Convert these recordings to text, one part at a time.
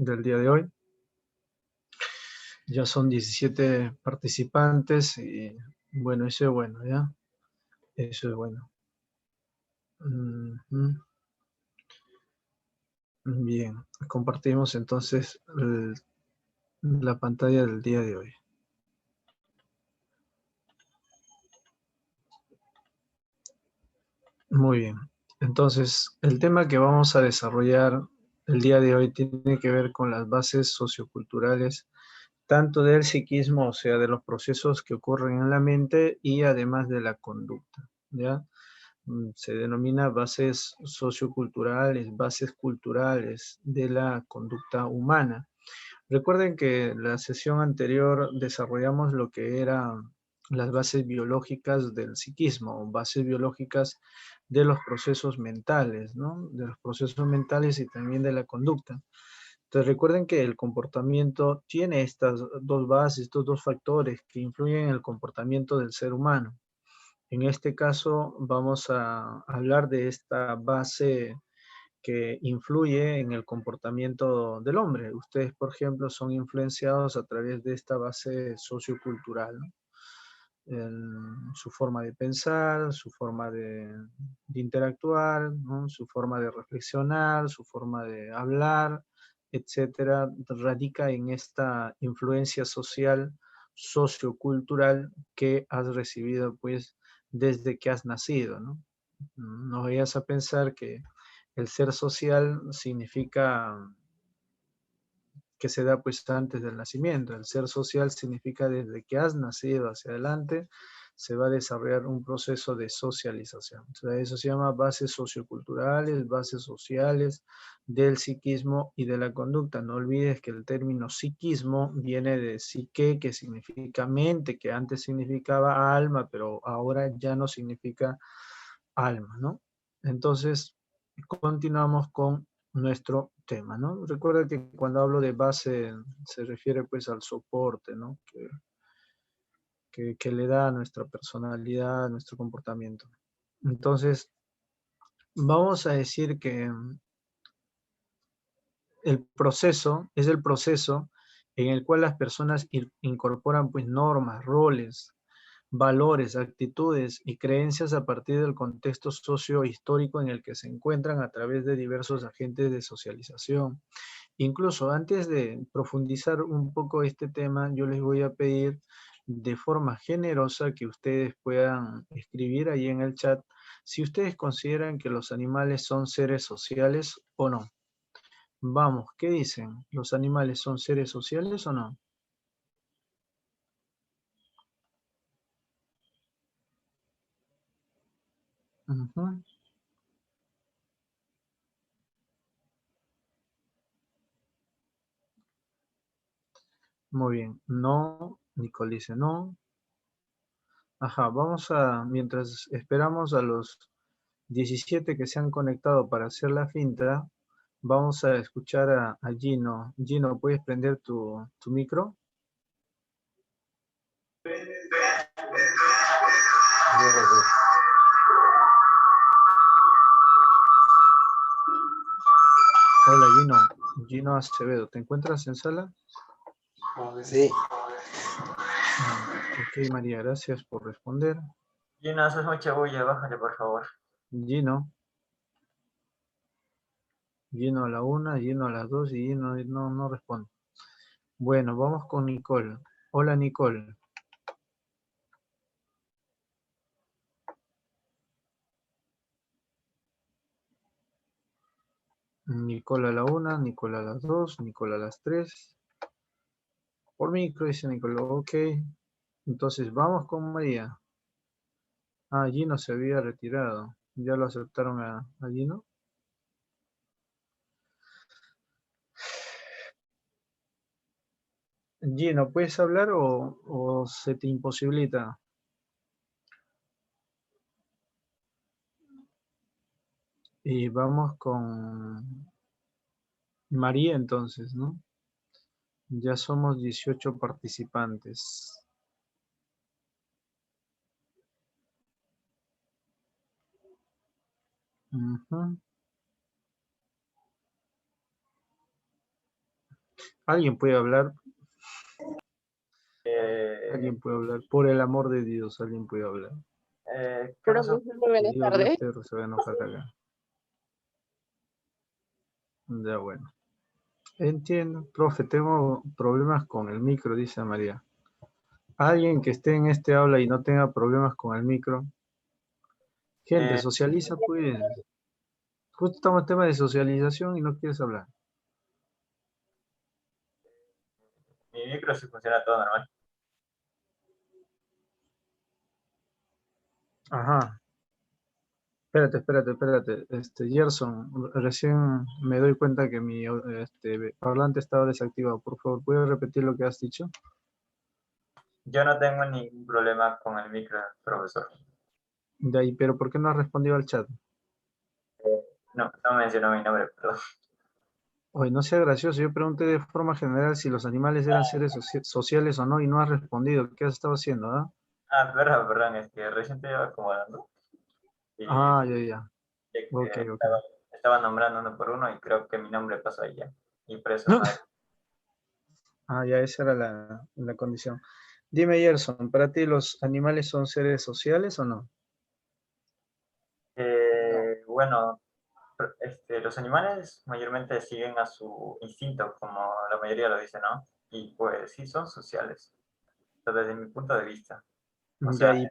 del día de hoy. Ya son 17 participantes y bueno, eso es bueno, ¿ya? Eso es bueno. Bien, compartimos entonces la pantalla del día de hoy. Muy bien. Entonces, el tema que vamos a desarrollar el día de hoy tiene que ver con las bases socioculturales, tanto del psiquismo, o sea, de los procesos que ocurren en la mente y además de la conducta, ¿ya? Se denomina bases socioculturales, bases culturales de la conducta humana. Recuerden que en la sesión anterior desarrollamos lo que eran las bases biológicas del psiquismo, bases biológicas de los procesos mentales, ¿no? De los procesos mentales y también de la conducta. Entonces recuerden que el comportamiento tiene estas dos bases, estos dos factores que influyen en el comportamiento del ser humano. En este caso vamos a hablar de esta base que influye en el comportamiento del hombre. Ustedes, por ejemplo, son influenciados a través de esta base sociocultural, ¿no? En su forma de pensar, su forma de interactuar, ¿no? Su forma de reflexionar, su forma de hablar, etcétera, radica en esta influencia social, sociocultural que has recibido, pues, desde que has nacido, ¿no? No vayas a pensar que el ser social significa que se da pues antes del nacimiento. El ser social significa desde que has nacido hacia adelante se va a desarrollar un proceso de socialización. O sea, eso se llama bases socioculturales, bases sociales del psiquismo y de la conducta. No olvides que el término psiquismo viene de psique, que significa mente, que antes significaba alma, pero ahora ya no significa alma, ¿no? Entonces, continuamos con nuestro tema, ¿no? Recuerda que cuando hablo de base se refiere pues al soporte, ¿no? Que le da a nuestra personalidad, a nuestro comportamiento. Entonces, vamos a decir que el proceso es el proceso en el cual las personas incorporan pues normas, roles, valores, actitudes y creencias a partir del contexto socio-histórico en el que se encuentran a través de diversos agentes de socialización. Incluso antes de profundizar un poco este tema, yo les voy a pedir de forma generosa que ustedes puedan escribir ahí en el chat si ustedes consideran que los animales son seres sociales o no. Vamos, ¿qué dicen? ¿Los animales son seres sociales o no? Ujú. Muy bien. No, Nicole dice no. Ajá, vamos a, mientras esperamos a los 17 que se han conectado para hacer la finta, vamos a escuchar a Gino. Gino, ¿puedes prender tu micro? Hola Gino, Gino Acevedo, ¿te encuentras en sala? Sí. Ok, María, gracias por responder. Gino, haces mucha bulla, bájale por favor. Gino a la 1, Gino a las 2 y Gino no responde. Bueno, vamos con Nicole. Hola Nicole. Nicole a la 1, Nicole a las 2, Nicole a las 3. Por micro dice Nicole, ok. Entonces vamos con María. Ah, Gino se había retirado. ¿Ya lo aceptaron a Gino? Gino, ¿puedes hablar o se te imposibilita? Y vamos con María entonces, ¿no? Ya somos 18 participantes. Ujú. ¿Alguien puede hablar? Eh, ¿Alguien puede hablar? Por el amor de Dios, alguien puede hablar. ¿Qué pasó? Profesor, buenas Señor tardes. Lester se va a enojar acá. Ya bueno. Entiendo. Profe, tengo problemas con el micro, dice María. Alguien que esté en este aula y no tenga problemas con el micro. Gente, Eh, socializa pues. Justo estamos en tema de socialización y no quieres hablar. Mi micro sí funciona todo normal. Ajá. Espérate. Gerson, recién me doy cuenta que mi parlante estaba desactivado. Por favor, ¿puedes repetir lo que has dicho? Yo no tengo ningún problema con el micro, profesor. De ahí, pero ¿por qué no has respondido al chat? No, no mencionó mi nombre, perdón. Oye, no sea gracioso. Yo pregunté de forma general si los animales eran seres sociales o no y no has respondido. ¿Qué has estado haciendo, ah? Perdón, es que recién te iba acomodando y Ah, ya. de Ok. que estaba nombrando uno por uno y creo que mi nombre pasó ahí ya. Y por eso no. Ah, ya, esa era la condición. Dime, Gerson, ¿para ti los animales son seres sociales o no? Bueno, los animales mayormente siguen a su instinto, como la mayoría lo dice, ¿no? Y pues sí son sociales, pero desde mi punto de vista. O Ya, sea, y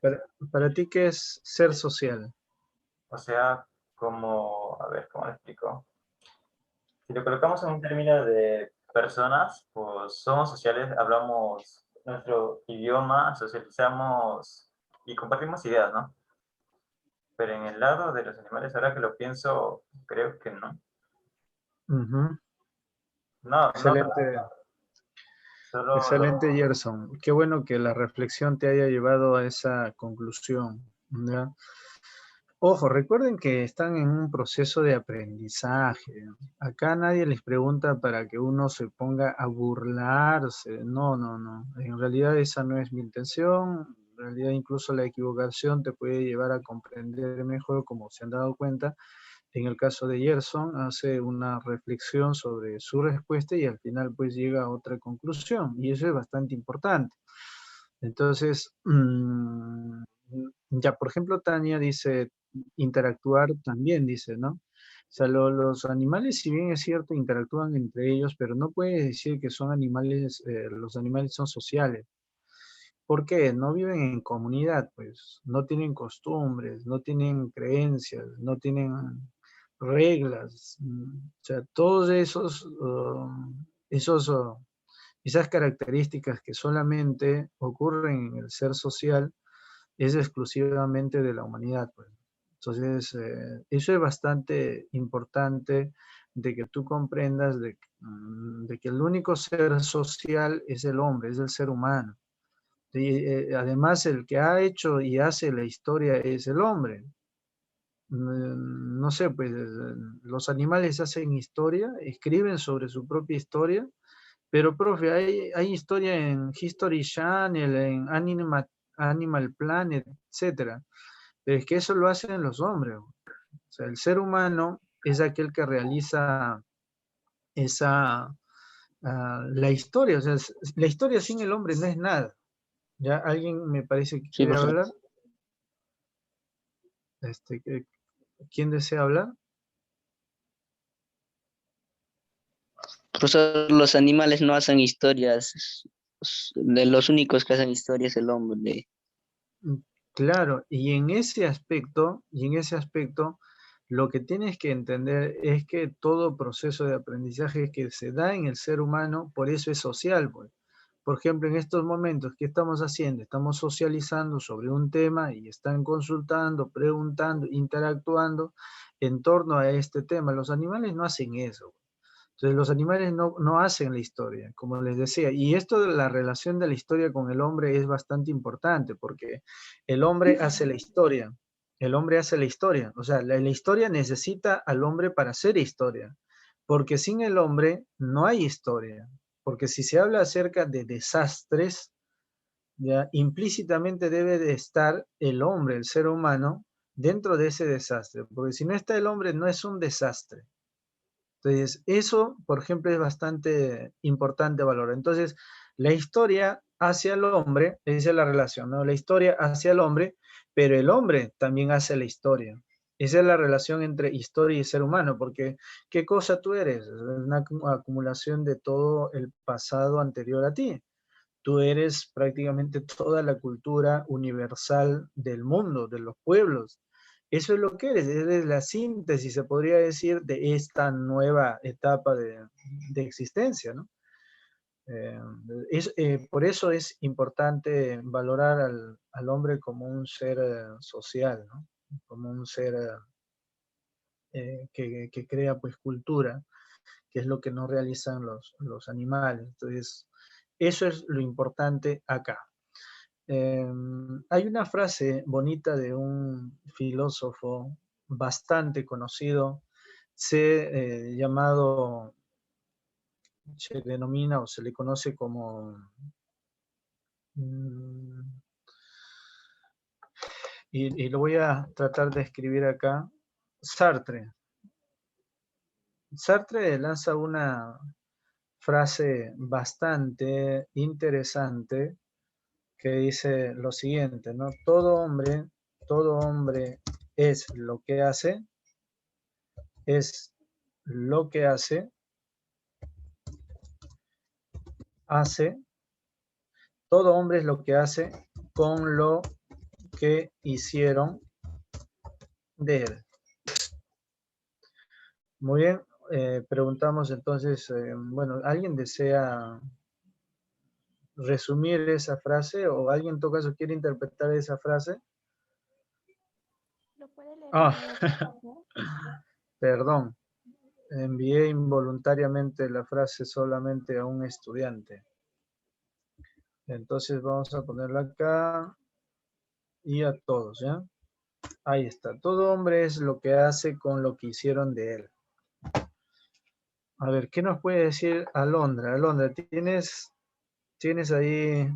para ti, ¿qué es ser social? o sea, como, a ver, ¿cómo lo explico? Si lo colocamos en un término de personas, pues somos sociales, hablamos nuestro idioma, socializamos y compartimos ideas, ¿no? Pero en el lado de los animales, ahora que lo pienso, creo que no. Ujú. No, no, Excelente, solo lo... excelente, Gerson. Qué bueno que la reflexión te haya llevado a esa conclusión, ¿ya? Ojo, recuerden que están en un proceso de aprendizaje. Acá nadie les pregunta para que uno se ponga a burlarse. No. En realidad esa no es mi intención. En realidad incluso la equivocación te puede llevar a comprender mejor, como se han dado cuenta. En el caso de Gerson, hace una reflexión sobre su respuesta y al final pues llega a otra conclusión. Y eso es bastante importante. Entonces, ya, por ejemplo, Tania dice, interactuar también, dice, ¿no? O sea, los animales, si bien es cierto, interactúan entre ellos, pero no puedes decir que son animales, los animales son sociales. ¿Por qué? No viven en comunidad, pues, no tienen costumbres, no tienen creencias, no tienen reglas. O sea, todos esas características que solamente ocurren en el ser social es exclusivamente de la humanidad, pues. Entonces, eso es bastante importante de que tú comprendas de que el único ser social es el hombre, es el ser humano. Y, además, el que ha hecho y hace la historia es el hombre. No sé, pues los animales hacen historia, escriben sobre su propia historia, pero, profe, hay historia en History Channel, en Animal Planet, etcétera. Pero es que eso lo hacen los hombres. O sea, el ser humano es aquel que realiza la historia. O sea, la historia sin el hombre no es nada. ¿Ya? ¿Alguien me parece que Sí, quiere profesor. hablar? ¿Quién desea hablar? Profesor, los animales no hacen historias. De los únicos que hacen historias es el hombre. Claro, y en ese aspecto, lo que tienes que entender es que todo proceso de aprendizaje que se da en el ser humano, por eso es social, pues. Por ejemplo, en estos momentos, ¿qué estamos haciendo? Estamos socializando sobre un tema y están consultando, preguntando, interactuando en torno a este tema. Los animales no hacen eso. Entonces los animales no hacen la historia, como les decía. Y esto de la relación de la historia con el hombre es bastante importante porque el hombre hace la historia. El hombre hace la historia. O sea, la historia necesita al hombre para hacer historia. Porque sin el hombre no hay historia. Porque si se habla acerca de desastres, ya implícitamente debe de estar el hombre, el ser humano, dentro de ese desastre. Porque si no está el hombre, no es un desastre. Entonces, eso, por ejemplo, es bastante importante valorar. Entonces, la historia hacia el hombre, esa es la relación, ¿no? La historia hacia el hombre, pero el hombre también hace la historia. Esa es la relación entre historia y ser humano, porque ¿qué cosa tú eres? Una acumulación de todo el pasado anterior a ti. Tú eres prácticamente toda la cultura universal del mundo, de los pueblos. Eso es lo que eres la síntesis, se podría decir, de esta nueva etapa de existencia, ¿no? Eh, por eso es importante valorar al hombre como un ser social, ¿no? Como un ser que crea pues cultura, que es lo que no realizan los animales. Entonces, eso es lo importante acá. Hay una frase bonita de un filósofo bastante conocido, llamado, se denomina o se le conoce como, mm, y lo voy a tratar de escribir acá, Sartre. Sartre lanza una frase bastante interesante que dice lo siguiente, ¿no? Todo hombre es lo que hace, es lo que hace, todo hombre es lo que hace con lo que hicieron de él. Muy bien, preguntamos entonces, bueno, ¿alguien desea resumir esa frase o alguien en todo caso quiere interpretar esa frase? ¿Lo puede leer de Ah, nuevo, por favor? perdón, envié involuntariamente la frase solamente a un estudiante. Entonces vamos a ponerla acá y a todos, ¿ya? Ahí está. Todo hombre es lo que hace con lo que hicieron de él. A ver, ¿qué nos puede decir Alondra? Alondra, ¿tienes ahí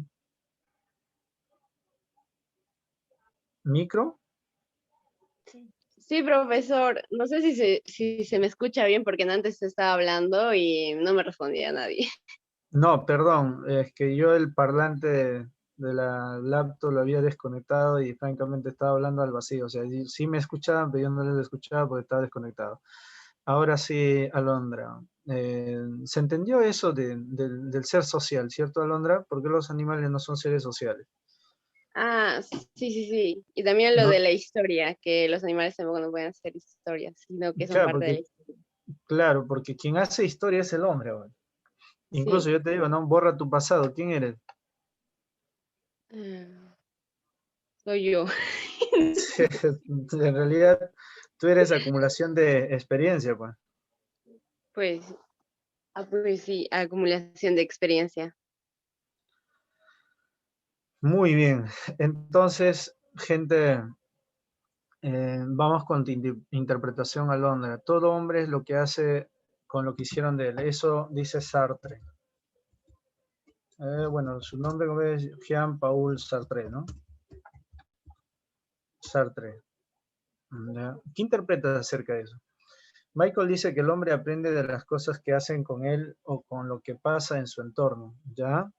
micro? Sí, profesor. No sé si se me escucha bien porque antes estaba hablando y no me respondía nadie. No, perdón, es que yo el parlante de la laptop lo había desconectado y francamente estaba hablando al vacío. O sea, sí me escuchaban, pero yo no les escuchaba porque estaba desconectado. Ahora sí, Alondra. ¿Se entendió eso del ser social, cierto, Alondra? Porque los animales no son seres sociales. Ah, sí, sí, sí. Y también lo No, de la historia, que los animales tampoco no pueden hacer historias, sino que son claro, parte de la historia. claro, porque quien hace historia es el hombre ahora. Incluso Sí. yo te digo, no, borra tu pasado. ¿Quién eres? Ah, soy yo. En realidad, tú eres acumulación de experiencia, pues. Pues, pues sí, acumulación de experiencia. Muy bien. Entonces, gente, vamos con tu interpretación, Alondra. Todo hombre es lo que hace con lo que hicieron de él. Eso dice Sartre. Bueno, su nombre como es Jean-Paul Sartre, ¿no? Sartre. ¿Ya? ¿Qué interpretas acerca de eso? Michael dice que el hombre aprende de las cosas que hacen con él o con lo que pasa en su entorno. ¿Ya?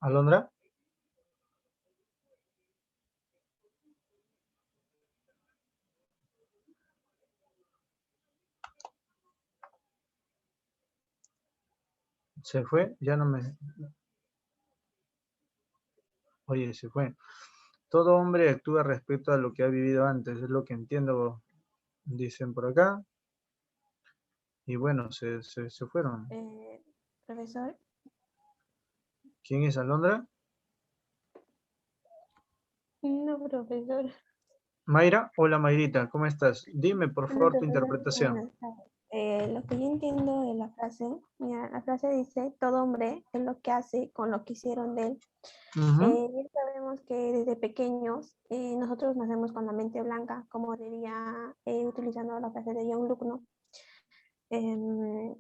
¿Alondra? ¿Se fue? Ya no me... Oye, se fue. Todo hombre actúa respecto a lo que ha vivido antes, es lo que entiendo, dicen por acá. Y bueno, se fueron. Profesor, ¿Quién es Alondra? no, profesor. Mayra, hola Mayrita, ¿cómo estás? Dime por Hola, favor tu profesor. interpretación. Buenas tardes. Lo que yo entiendo de la frase, mira, la frase dice, todo hombre es lo que hace con lo que hicieron de él. Ujú. Bien sabemos que desde pequeños nosotros nacemos con la mente blanca, como diría utilizando la frase de John Luke, ¿no? Em,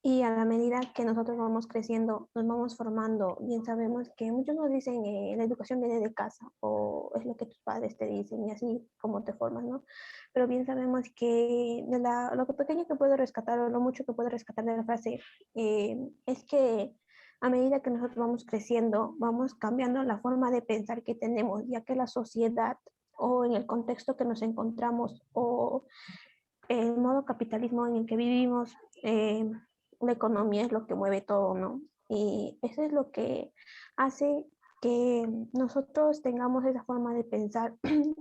y a la medida que nosotros vamos creciendo, nos vamos formando, bien sabemos que muchos nos dicen la educación viene de casa o es lo que tus padres te dicen y así como te forman, ¿no? Pero bien sabemos que lo pequeño que puedo rescatar o lo mucho que puedo rescatar de la frase es que a medida que nosotros vamos creciendo, vamos cambiando la forma de pensar que tenemos, ya que la sociedad o en el contexto que nos encontramos o el modo capitalismo en el que vivimos, la economía es lo que mueve todo, ¿no? Y eso es lo que hace que nosotros tengamos esa forma de pensar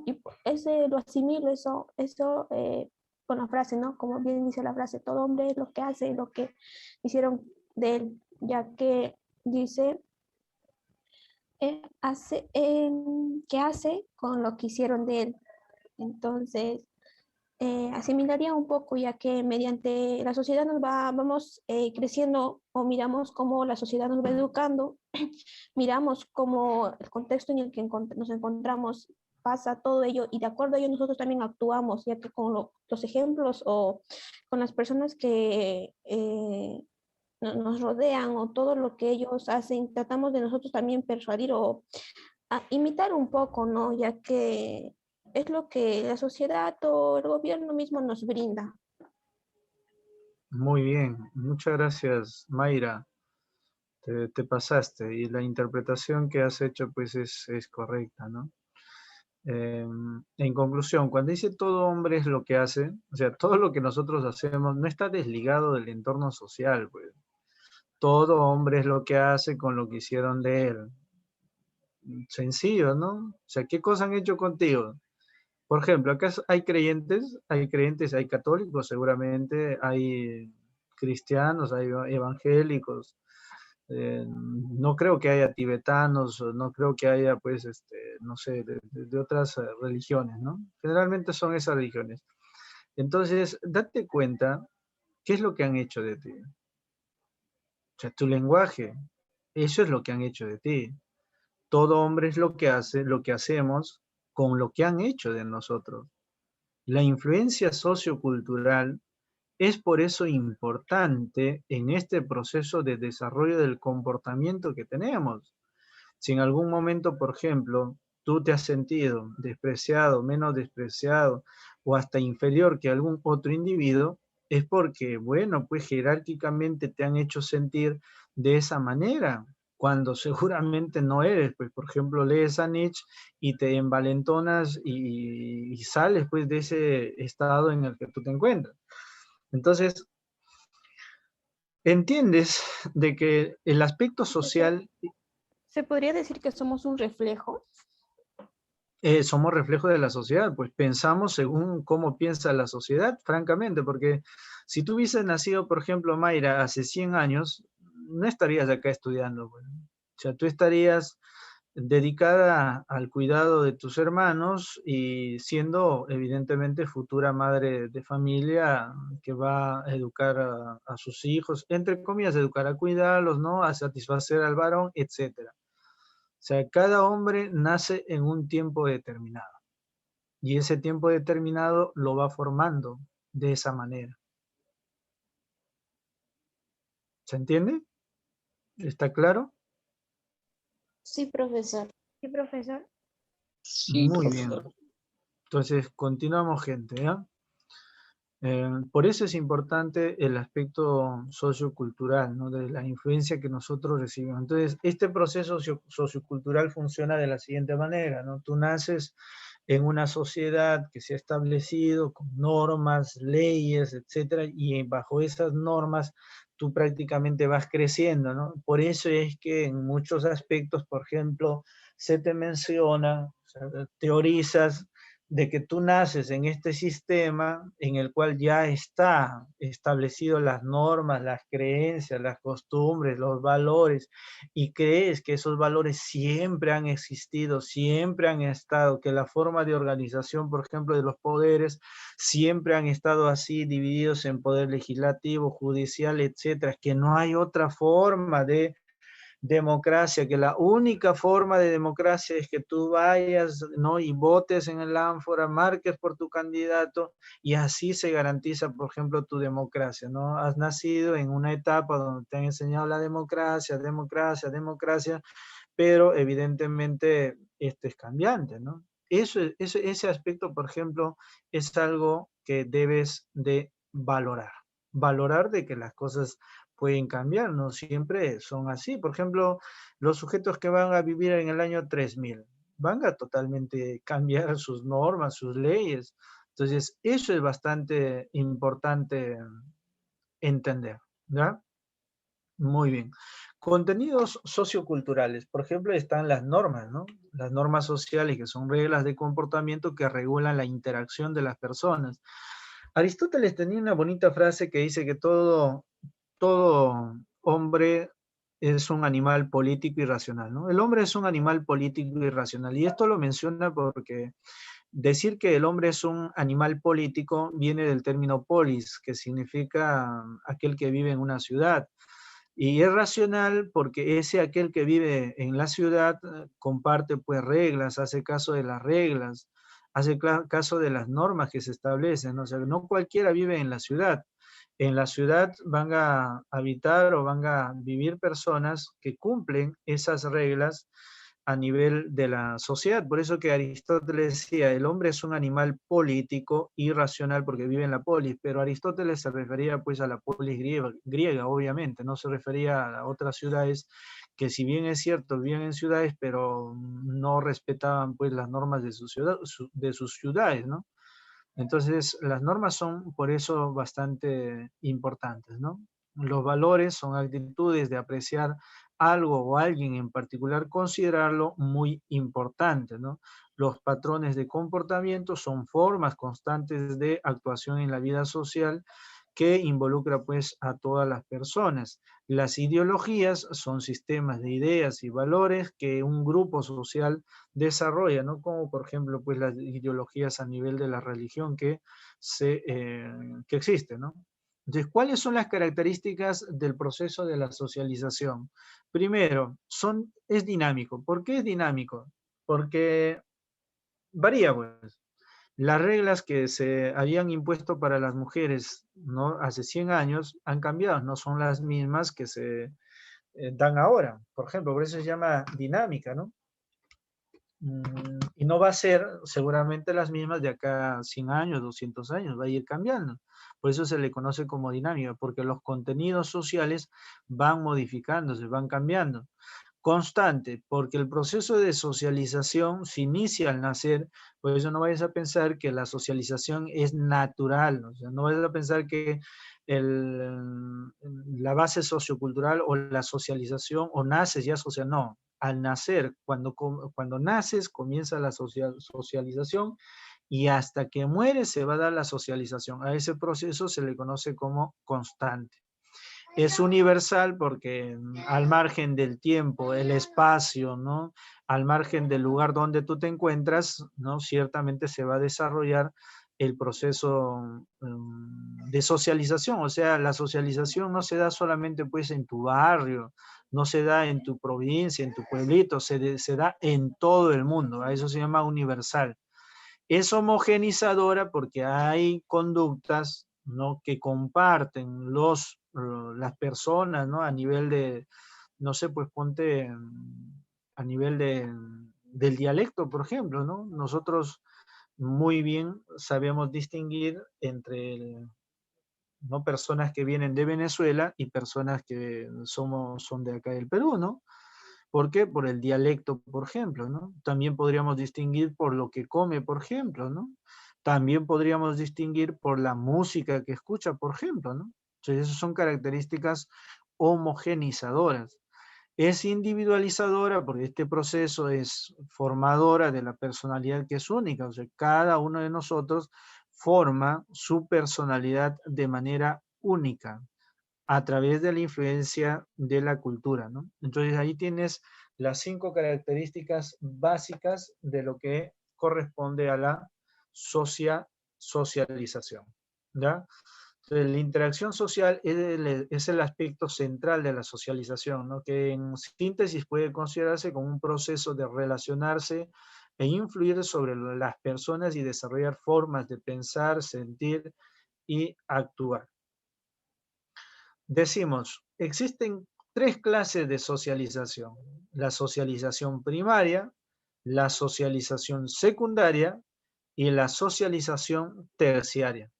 y ese lo asimilo, eso con la frase, ¿no? Como bien dice la frase, todo hombre es lo que hace, lo que hicieron de él, ya que dice, que hace con lo que hicieron de él. Entonces, asimilaría un poco, ya que mediante la sociedad vamos creciendo o miramos cómo la sociedad nos va educando, miramos cómo el contexto en el que nos encontramos pasa todo ello y de acuerdo a ello nosotros también actuamos, ya que con los ejemplos o con las personas que nos rodean o todo lo que ellos hacen, tratamos de nosotros también persuadir o imitar un poco, ¿no? Ya que es lo que la sociedad o el gobierno mismo nos brinda. Muy bien, muchas gracias, Mayra. Te pasaste y la interpretación que has hecho pues es correcta, ¿no? En conclusión, cuando dice todo hombre es lo que hace, o sea, todo lo que nosotros hacemos no está desligado del entorno social, pues. Todo hombre es lo que hace con lo que hicieron de él. Sencillo, ¿no? O sea, ¿qué cosas han hecho contigo? Por ejemplo, acá hay creyentes, hay católicos seguramente, hay cristianos, hay evangélicos. No creo que haya tibetanos, no creo que haya, pues, no sé, de otras religiones, ¿no? Generalmente son esas religiones. Entonces, date cuenta qué es lo que han hecho de ti. O sea, tu lenguaje, eso es lo que han hecho de ti. Todo hombre es lo que hace, lo que hacemos con lo que han hecho de nosotros. La influencia sociocultural es por eso importante en este proceso de desarrollo del comportamiento que tenemos. Si en algún momento, por ejemplo, tú te has sentido despreciado, menos despreciado o hasta inferior que algún otro individuo, es porque, bueno, pues jerárquicamente te han hecho sentir de esa manera, cuando seguramente no eres. Pues, por ejemplo, lees a Nietzsche y te envalentonas y sales pues de ese estado en el que tú te encuentras. Entonces, entiendes de que el aspecto social, ¿Se podría decir que somos un reflejo? somos reflejo de la sociedad, pues pensamos según cómo piensa la sociedad, francamente, porque si tú hubieses nacido, por ejemplo, Mayra, hace 100 años, no estarías acá estudiando, pues. O sea, tú estarías dedicada al cuidado de tus hermanos y siendo evidentemente futura madre de familia que va a educar a sus hijos, entre comillas, educar a cuidarlos, ¿no? A satisfacer al varón, etcétera. O sea, cada hombre nace en un tiempo determinado y ese tiempo determinado lo va formando de esa manera. ¿Se entiende? ¿Está claro? Sí, profesor. Sí, profesor. Sí, Muy bien. profesor. Entonces, continuamos, gente, ¿ya? Por eso es importante el aspecto sociocultural, ¿no? De la influencia que nosotros recibimos. Entonces, este proceso sociocultural funciona de la siguiente manera, ¿no? Tú naces en una sociedad que se ha establecido con normas, leyes, etcétera, y bajo esas normas tú prácticamente vas creciendo, ¿no? Por eso es que en muchos aspectos, por ejemplo, se te menciona, o sea, teorizas de que tú naces en este sistema en el cual ya está establecido las normas, las creencias, las costumbres, los valores, y crees que esos valores siempre han existido, siempre han estado, que la forma de organización, por ejemplo, de los poderes, siempre han estado así divididos en poder legislativo, judicial, etcétera, que no hay otra forma de democracia, que la única forma de democracia es que tú vayas, ¿no? Y votes en el ánfora, marques por tu candidato, y así se garantiza, por ejemplo, tu democracia, ¿no? Has nacido en una etapa donde te han enseñado la democracia, democracia, democracia, pero evidentemente este es cambiante, ¿no? Ese aspecto, por ejemplo, es algo que debes de valorar. Valorar de que las cosas pueden cambiar, no siempre son así. Por ejemplo, los sujetos que van a vivir en el año 3000 van a totalmente cambiar sus normas, sus leyes. Entonces, eso es bastante importante entender, ¿ya? Muy bien. Contenidos socioculturales, por ejemplo, están las normas, ¿no? Las normas sociales, que son reglas de comportamiento que regulan la interacción de las personas. Aristóteles tenía una bonita frase que dice que todo hombre es un animal político y racional, ¿no? El hombre es un animal político y racional, y esto lo menciona porque decir que el hombre es un animal político viene del término polis, que significa aquel que vive en una ciudad. Y es racional porque ese aquel que vive en la ciudad comparte pues reglas, hace caso de las reglas, hace caso de las normas que se establecen, ¿no? O sea, no cualquiera vive en la ciudad. En la ciudad van a habitar o van a vivir personas que cumplen esas reglas a nivel de la sociedad. Por eso que Aristóteles decía, el hombre es un animal político y racional porque vive en la polis, pero Aristóteles se refería pues a la polis griega, obviamente, no se refería a otras ciudades que, si bien es cierto, vivían en ciudades, pero no respetaban pues las normas de de sus ciudades, ¿no? Entonces, las normas son por eso bastante importantes, ¿no? Los valores son actitudes de apreciar algo o alguien en particular, considerarlo muy importante, ¿no? Los patrones de comportamiento son formas constantes de actuación en la vida social que involucra pues a todas las personas. Las ideologías son sistemas de ideas y valores que un grupo social desarrolla, ¿no? Como por ejemplo pues las ideologías a nivel de la religión que existe, ¿no? Entonces, ¿cuáles son las características del proceso de la socialización? Primero, es dinámico. ¿Por qué es dinámico? Porque varía, pues. Las reglas que se habían impuesto para las mujeres, ¿no? Hace 100 años han cambiado, no son las mismas que se dan ahora. Por ejemplo, por eso se llama dinámica, ¿no? Y no va a ser seguramente las mismas de acá 100 años, 200 años, va a ir cambiando. Por eso se le conoce como dinámica, porque los contenidos sociales van modificándose, van cambiando. Constante, porque el proceso de socialización se inicia al nacer, por eso no vayas a pensar que la socialización es natural, ¿no? O sea, no vayas a pensar que la base sociocultural o la socialización, o naces ya social, no. Al nacer, cuando naces, comienza la socialización, y hasta que mueres se va a dar la socialización. A ese proceso se le conoce como constante. Es universal porque al margen del tiempo, el espacio, ¿no? Al margen del lugar donde tú te encuentras, ¿no? Ciertamente se va a desarrollar el proceso de socialización. O sea, la socialización no se da solamente pues en tu barrio, no se da en tu provincia, en tu pueblito, se da en todo el mundo. A eso se llama universal. Es homogenizadora porque hay conductas, ¿no? Que comparten las personas, ¿no? A nivel de, no sé, pues ponte a nivel del dialecto, por ejemplo, ¿no? Nosotros muy bien sabemos distinguir entre ¿no? Personas que vienen de Venezuela y personas que son de acá del Perú, ¿no? ¿Por qué? Por el dialecto, por ejemplo, ¿no? También podríamos distinguir por lo que come, por ejemplo, ¿no? También podríamos distinguir por la música que escucha, por ejemplo, ¿no? Entonces, esas son características homogenizadoras. Es individualizadora porque este proceso es formadora de la personalidad que es única, o sea, cada uno de nosotros forma su personalidad de manera única a través de la influencia de la cultura, ¿no? Entonces ahí tienes las 5 características básicas de lo que corresponde a la socialización, ¿ya? Entonces, la interacción social es el aspecto central de la socialización, ¿no? Que en síntesis puede considerarse como un proceso de relacionarse e influir sobre las personas y desarrollar formas de pensar, sentir y actuar. Decimos, existen tres clases de socialización: la socialización primaria, la socialización secundaria y la socialización terciaria.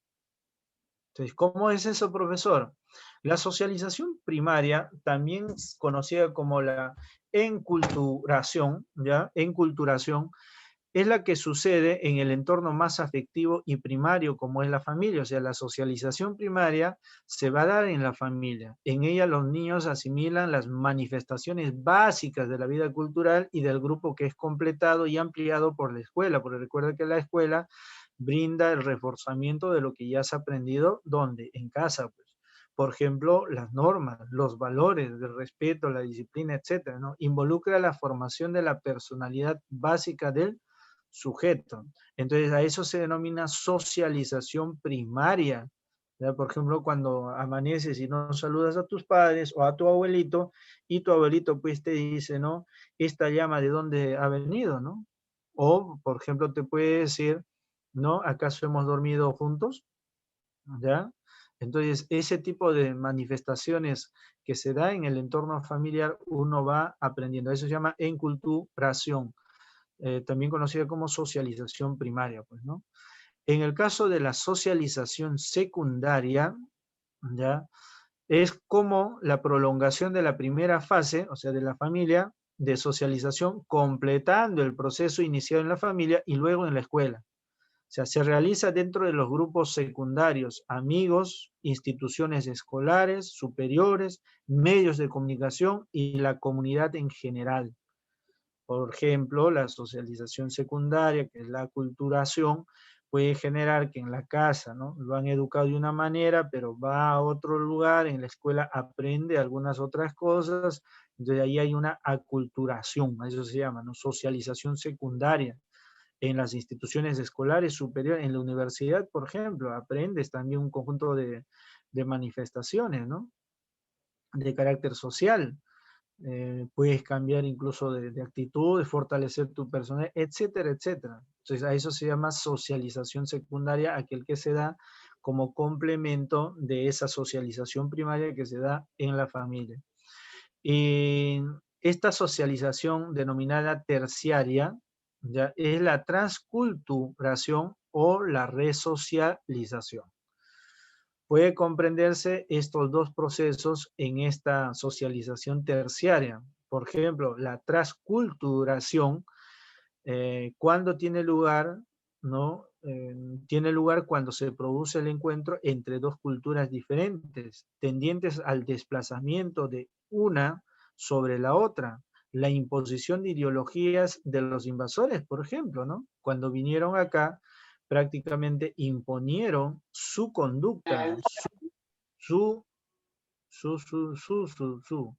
Entonces, ¿cómo es eso, profesor? La socialización primaria, también conocida como la enculturación, ¿ya? Enculturación, es la que sucede en el entorno más afectivo y primario, como es la familia. O sea, la socialización primaria se va a dar en la familia. En ella los niños asimilan las manifestaciones básicas de la vida cultural y del grupo, que es completado y ampliado por la escuela, porque recuerda que la escuela brinda el reforzamiento de lo que ya has aprendido. ¿Dónde? En casa, pues. Por ejemplo, las normas, los valores, el respeto, la disciplina, etcétera, ¿no? Involucra la formación de la personalidad básica del sujeto. Entonces, a eso se denomina socialización primaria. ¿Ya? Por ejemplo, cuando amaneces y no saludas a tus padres o a tu abuelito, y tu abuelito pues te dice, ¿no? Esta llama, ¿de dónde ha venido, no? O, por ejemplo, te puede decir, ¿no? ¿Acaso hemos dormido juntos? ¿Ya? Entonces, ese tipo de manifestaciones que se da en el entorno familiar, uno va aprendiendo. Eso se llama enculturación, también conocida como socialización primaria, pues, ¿no? En el caso de la socialización secundaria, ¿ya? Es como la prolongación de la primera fase, o sea, de la familia, de socialización, completando el proceso iniciado en la familia y luego en la escuela. O sea, se realiza dentro de los grupos secundarios, amigos, instituciones escolares, superiores, medios de comunicación y la comunidad en general. Por ejemplo, la socialización secundaria, que es la aculturación, puede generar que en la casa, ¿no? Lo han educado de una manera, pero va a otro lugar, en la escuela aprende algunas otras cosas, entonces ahí hay una aculturación, eso se llama, ¿no? Socialización secundaria. En las instituciones escolares superiores, en la universidad, por ejemplo, aprendes también un conjunto de manifestaciones, ¿no? De carácter social. Puedes cambiar incluso de actitud, de fortalecer tu personalidad, etcétera, etcétera. Entonces, a eso se llama socialización secundaria, aquel que se da como complemento de esa socialización primaria que se da en la familia. Y esta socialización denominada terciaria, ¿ya? Es la transculturación o la resocialización. Puede comprenderse estos dos procesos en esta socialización terciaria. Por ejemplo, la transculturación, cuando tiene lugar, ¿no? Tiene lugar cuando se produce el encuentro entre dos culturas diferentes, tendientes al desplazamiento de una sobre la otra. La imposición de ideologías de los invasores, por ejemplo, ¿no? Cuando vinieron acá, prácticamente imponieron su conducta, su, su.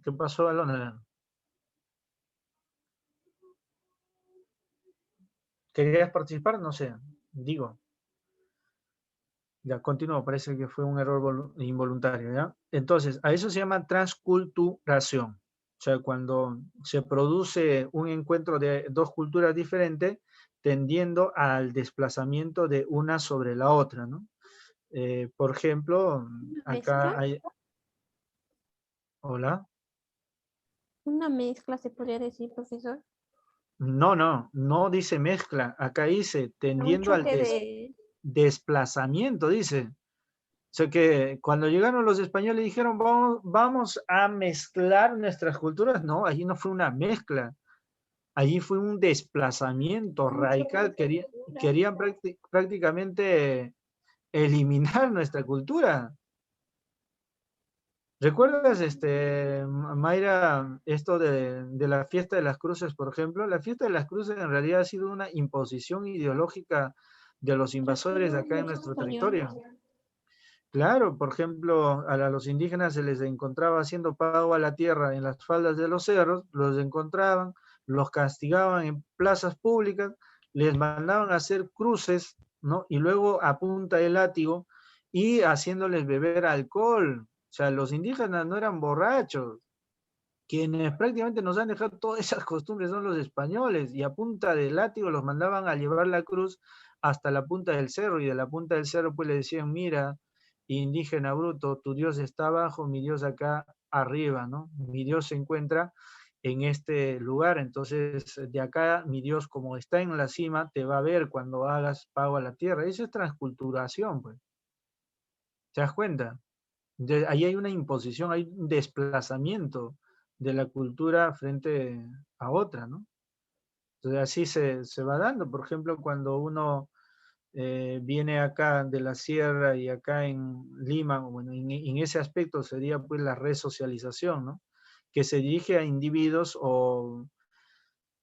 ¿Qué pasó, Alona? ¿Querías participar? No sé, digo. Ya, continúo, parece que fue un error involuntario, ¿ya? Entonces, a eso se llama transculturación. O sea, cuando se produce un encuentro de dos culturas diferentes, tendiendo al desplazamiento de una sobre la otra, ¿no? Por ejemplo, acá ¿Mezcla? hay... Hola. Una mezcla, se podría decir, profesor. No dice mezcla. Acá dice Un tendiendo al choque de... desplazamiento, dice. O sea que cuando llegaron los españoles dijeron, vamos a mezclar nuestras culturas. No, allí no fue una mezcla. Allí fue un desplazamiento Un choque radical. de cultura. Querían prácticamente eliminar nuestra cultura. ¿Recuerdas, Mayra, esto de la fiesta de las cruces, por ejemplo? La fiesta de las cruces en realidad ha sido una imposición ideológica de los invasores acá en nuestro Español. territorio. Claro, por ejemplo, a los indígenas se les encontraba haciendo pago a la tierra en las faldas de los cerros, los encontraban, los castigaban en plazas públicas, les mandaban a hacer cruces, ¿no? Y luego a punta de látigo y haciéndoles beber alcohol. O sea, los indígenas no eran borrachos. Quienes prácticamente nos han dejado todas esas costumbres son los españoles, y a punta de látigo los mandaban a llevar la cruz hasta la punta del cerro, y de la punta del cerro pues le decían, mira, indígena bruto, tu Dios está abajo, mi Dios acá arriba, ¿no? Mi Dios se encuentra en este lugar, entonces de acá mi Dios, como está en la cima, te va a ver cuando hagas pago a la tierra. Eso es transculturación, pues. ¿Te das cuenta? Ahí hay una imposición, hay un desplazamiento de la cultura frente a otra, ¿no? Entonces así se va dando. Por ejemplo, cuando uno viene acá de la sierra y acá en Lima, bueno, en ese aspecto sería pues la resocialización, ¿no? Que se dirige a individuos o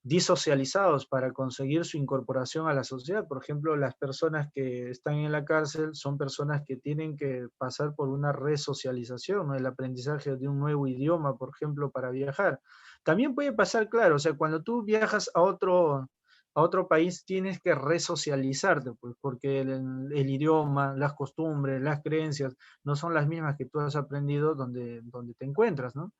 disocializados para conseguir su incorporación a la sociedad. Por ejemplo, las personas que están en la cárcel son personas que tienen que pasar por una resocialización, ¿no? El aprendizaje de un nuevo idioma, por ejemplo, para viajar. También puede pasar, claro, o sea, cuando tú viajas a otro país tienes que resocializarte, pues, porque el idioma, las costumbres, las creencias no son las mismas que tú has aprendido donde te encuentras, ¿no?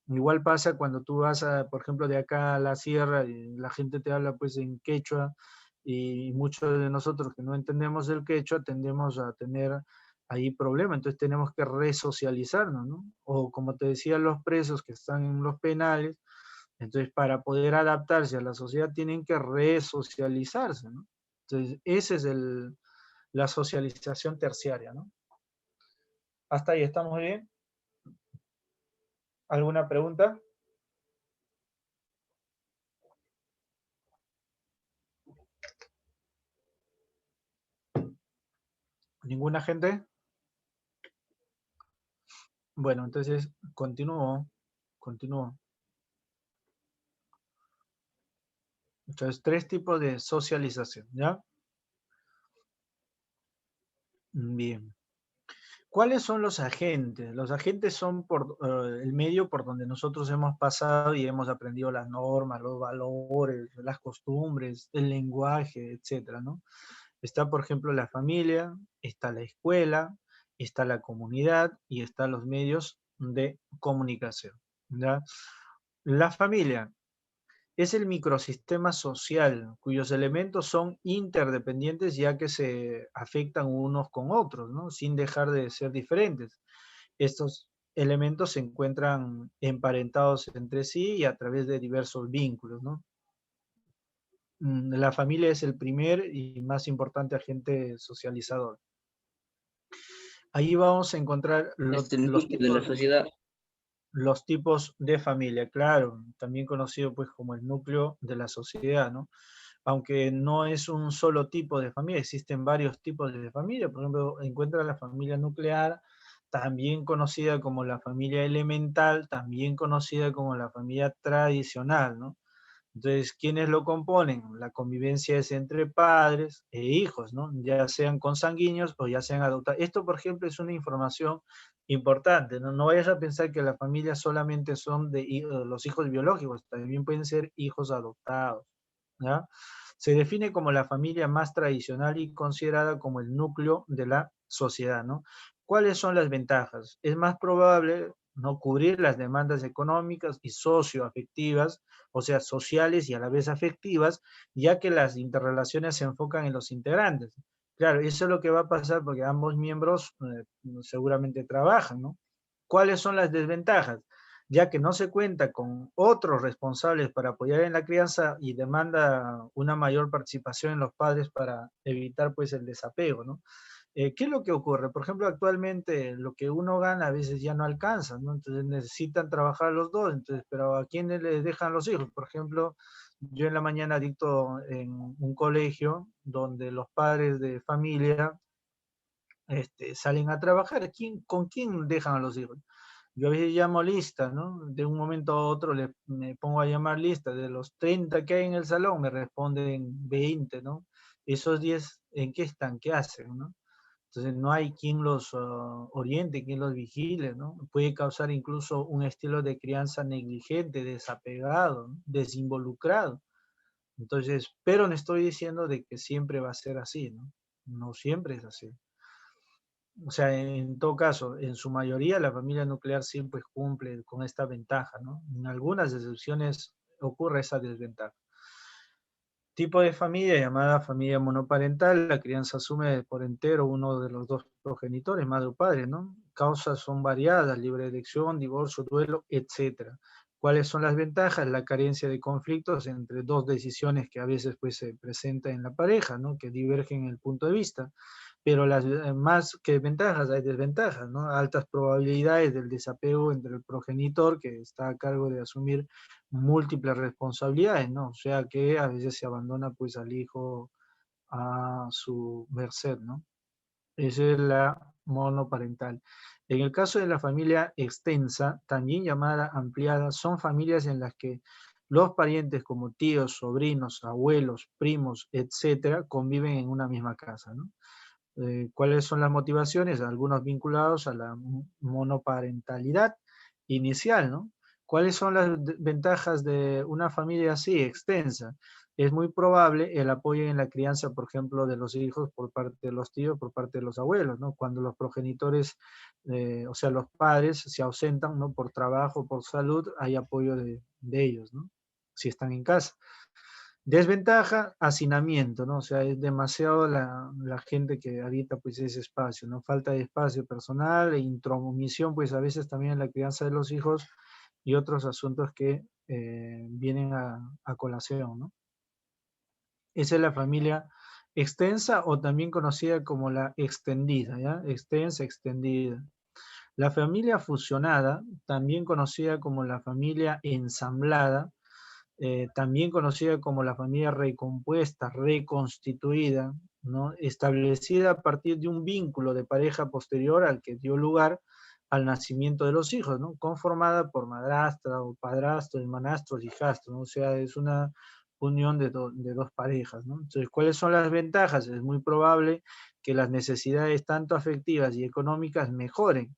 Igual pasa cuando tú vas, por ejemplo, de acá a la sierra y la gente te habla pues en quechua, y muchos de nosotros que no entendemos el quechua tendemos a tener ahí problemas, entonces tenemos que resocializarnos, ¿no? O como te decía, los presos que están en los penales, entonces para poder adaptarse a la sociedad tienen que resocializarse, ¿no? Entonces esa es la socialización terciaria, ¿no? Hasta ahí, ¿estamos bien? ¿Alguna pregunta? ¿Ninguna gente? Bueno, entonces continúo. Entonces, 3 tipos de socialización, ¿ya? Bien. ¿Cuáles son los agentes? Los agentes son el medio por donde nosotros hemos pasado y hemos aprendido las normas, los valores, las costumbres, el lenguaje, etcétera, ¿no? Está, por ejemplo, la familia, está la escuela, está la comunidad y están los medios de comunicación, ¿ya? La familia es el microsistema social cuyos elementos son interdependientes ya que se afectan unos con otros, ¿no? Sin dejar de ser diferentes. Estos elementos se encuentran emparentados entre sí y a través de diversos vínculos, ¿no? La familia es el primer y más importante agente socializador. Ahí vamos a encontrar Núcleo de la sociedad. los tipos de familia, claro, también conocido pues como el núcleo de la sociedad, ¿no? Aunque no es un solo tipo de familia, existen varios tipos de familia. Por ejemplo, encuentra la familia nuclear, también conocida como la familia elemental, también conocida como la familia tradicional, ¿no? Entonces, ¿quiénes lo componen? La convivencia es entre padres e hijos, ¿no? Ya sean consanguíneos o ya sean adoptados. Esto, por ejemplo, es una información importante, ¿no? No vayas a pensar que las familias solamente son de los hijos biológicos, también pueden ser hijos adoptados, ¿ya? Se define como la familia más tradicional y considerada como el núcleo de la sociedad, ¿no? ¿Cuáles son las ventajas? Es más probable no cubrir las demandas económicas y socioafectivas, o sea, sociales y a la vez afectivas, ya que las interrelaciones se enfocan en los integrantes. Claro, eso es lo que va a pasar porque ambos miembros seguramente trabajan, ¿no? ¿Cuáles son las desventajas? Ya que no se cuenta con otros responsables para apoyar en la crianza y demanda una mayor participación en los padres para evitar pues el desapego, ¿no? ¿Qué es lo que ocurre? Por ejemplo, actualmente lo que uno gana a veces ya no alcanza, ¿no? Entonces necesitan trabajar los dos, entonces, pero ¿a quiénes les dejan los hijos? Por ejemplo, yo en la mañana dicto en un colegio donde los padres de familia salen a trabajar. ¿Con quién dejan a los hijos? Yo a veces llamo lista, ¿no? De un momento a otro me pongo a llamar lista. De los 30 que hay en el salón me responden 20, ¿no? Esos 10, ¿en qué están? ¿Qué hacen, no? Entonces no hay quien los oriente, quien los vigile, ¿no? Puede causar incluso un estilo de crianza negligente, desapegado, ¿no? Desinvolucrado. Entonces, pero no estoy diciendo de que siempre va a ser así, ¿no? No siempre es así. o sea, en todo caso, en su mayoría la familia nuclear siempre cumple con esta ventaja, ¿no? En algunas excepciones ocurre esa desventaja. Tipo de familia llamada familia monoparental, la crianza asume por entero uno de los dos progenitores, madre o padre, ¿no? Causas son variadas, libre elección, divorcio, duelo, etc. ¿Cuáles son las ventajas? La carencia de conflictos entre dos decisiones que a veces pues, se presentan en la pareja, ¿no? Que divergen en el punto de vista. Pero las más que ventajas hay desventajas, ¿no? Altas probabilidades del desapego entre el progenitor que está a cargo de asumir múltiples responsabilidades, ¿no? O sea que a veces se abandona pues al hijo a su merced, ¿no? Esa es la monoparental. En el caso de la familia extensa, también llamada ampliada, son familias en las que los parientes como tíos, sobrinos, abuelos, primos, etcétera, conviven en una misma casa, ¿no? ¿Cuáles son las motivaciones? Algunos vinculados a la monoparentalidad inicial, ¿no? ¿Cuáles son las ventajas de una familia así, extensa? Es muy probable el apoyo en la crianza, por ejemplo, de los hijos por parte de los tíos, por parte de los abuelos, ¿no? Cuando los progenitores, o sea, los padres se ausentan, ¿no? Por trabajo, por salud, hay apoyo de ellos, ¿no? Si están en casa. Desventaja, hacinamiento, ¿no? O sea, es demasiado la gente que habita pues ese espacio, ¿no? Falta de espacio personal e intromisión pues a veces también en la crianza de los hijos y otros asuntos que vienen a colación, ¿no? Esa es la familia extensa o también conocida como la extendida, ¿ya? Extensa, extendida. La familia fusionada, también conocida como la familia ensamblada, también conocida como la familia recompuesta, reconstituida, ¿no? Establecida a partir de un vínculo de pareja posterior al que dio lugar al nacimiento de los hijos, ¿no? Conformada por madrastra o padrastro, hermanastros y hijastros, ¿no? O sea, es una unión de dos parejas, ¿no? Entonces, ¿cuáles son las ventajas? Es muy probable que las necesidades tanto afectivas y económicas mejoren,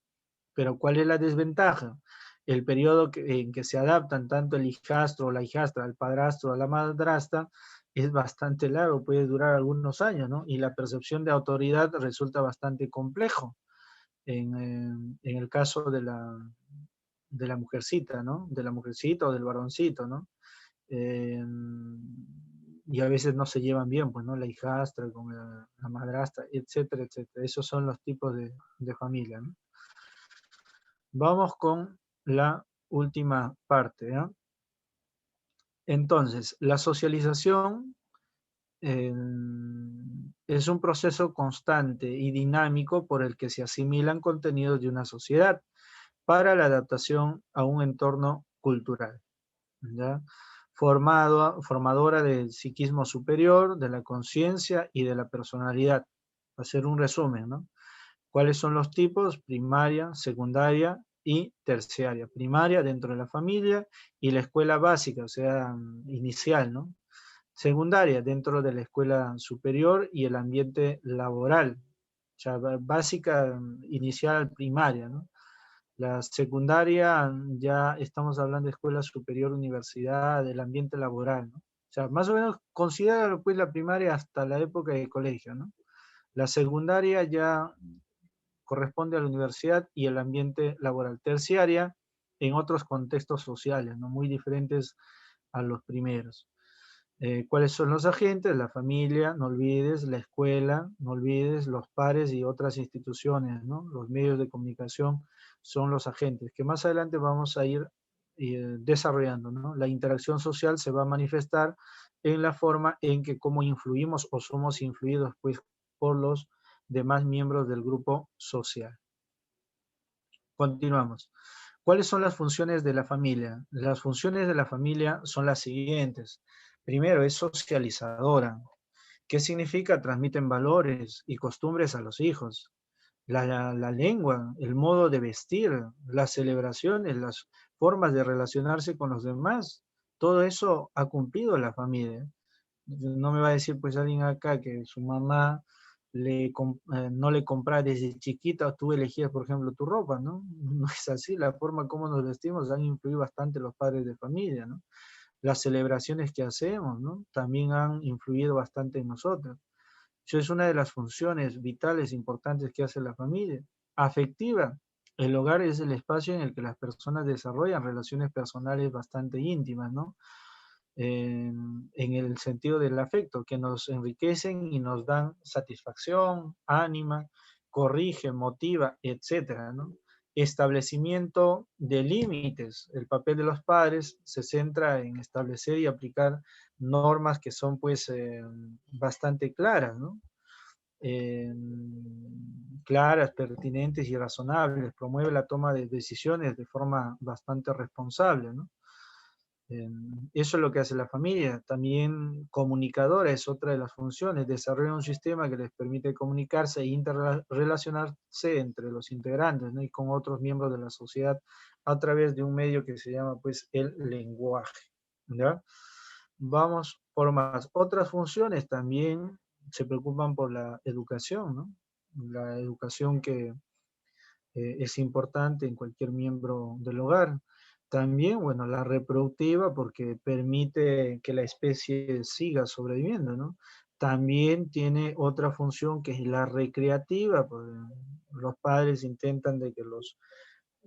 pero ¿cuál es la desventaja? El periodo en que se adaptan tanto el hijastro o la hijastra al padrastro o a la madrastra es bastante largo, puede durar algunos años, ¿no? Y la percepción de autoridad resulta bastante complejo en el caso de la mujercita, ¿no? De la mujercita o del varoncito, ¿no? Eh, y a veces no se llevan bien, pues, ¿no? La hijastra con la madrastra, etcétera, etcétera. Esos son los tipos de familia, ¿no? Vamos con la última parte, ¿ya? Entonces, la socialización es un proceso constante y dinámico por el que se asimilan contenidos de una sociedad para la adaptación a un entorno cultural, ¿ya? Formadora del psiquismo superior, de la conciencia y de la personalidad. Va a ser un resumen, ¿no? ¿Cuáles son los tipos? Primaria, secundaria y terciaria. Primaria dentro de la familia y la escuela básica, o sea, inicial, ¿no? Secundaria dentro de la escuela superior y el ambiente laboral, o sea, básica, inicial, primaria, ¿no? La secundaria ya estamos hablando de escuela superior, universidad, del ambiente laboral, ¿no? O sea, más o menos considera pues la primaria hasta la época de colegio, ¿no? La secundaria ya corresponde a la universidad y el ambiente laboral. Terciaria en otros contextos sociales, ¿no? Muy diferentes a los primeros. ¿Cuáles son los agentes? La familia, no olvides, la escuela, no olvides, los pares y otras instituciones, ¿no? Los medios de comunicación son los agentes, que más adelante vamos a ir desarrollando, ¿no? La interacción social se va a manifestar en la forma en que cómo influimos o somos influidos pues, por los demás miembros del grupo social. Continuamos. ¿Cuáles son las funciones de la familia? Las funciones de la familia son las siguientes. Primero, es socializadora. ¿Qué significa? Transmiten valores y costumbres a los hijos. La lengua, el modo de vestir, las celebraciones, las formas de relacionarse con los demás. Todo eso ha cumplido la familia. No me va a decir pues alguien acá que su mamá no le compra desde chiquita, tú elegías, por ejemplo, tu ropa, ¿no? No es así, la forma como nos vestimos han influido bastante los padres de familia, ¿no? Las celebraciones que hacemos, ¿no? También han influido bastante en nosotros. Eso es una de las funciones vitales importantes que hace la familia. Afectiva. El hogar es el espacio en el que las personas desarrollan relaciones personales bastante íntimas, ¿no? En el sentido del afecto, que nos enriquecen y nos dan satisfacción, ánima, corrige, motiva, etcétera, ¿no? Establecimiento de límites. El papel de los padres se centra en establecer y aplicar normas que son pues bastante claras, ¿no? Claras, pertinentes y razonables, promueve la toma de decisiones de forma bastante responsable, ¿no? Eso es lo que hace la familia. También comunicadora es otra de las funciones. Desarrolla un sistema que les permite comunicarse e interrelacionarse entre los integrantes, ¿no? Y con otros miembros de la sociedad a través de un medio que se llama pues el lenguaje, ¿ya? Vamos por más. Otras funciones también se preocupan por la educación, ¿no? La educación que es importante en cualquier miembro del hogar. También, bueno, la reproductiva porque permite que la especie siga sobreviviendo, ¿no? También tiene otra función que es la recreativa, pues, los padres intentan de que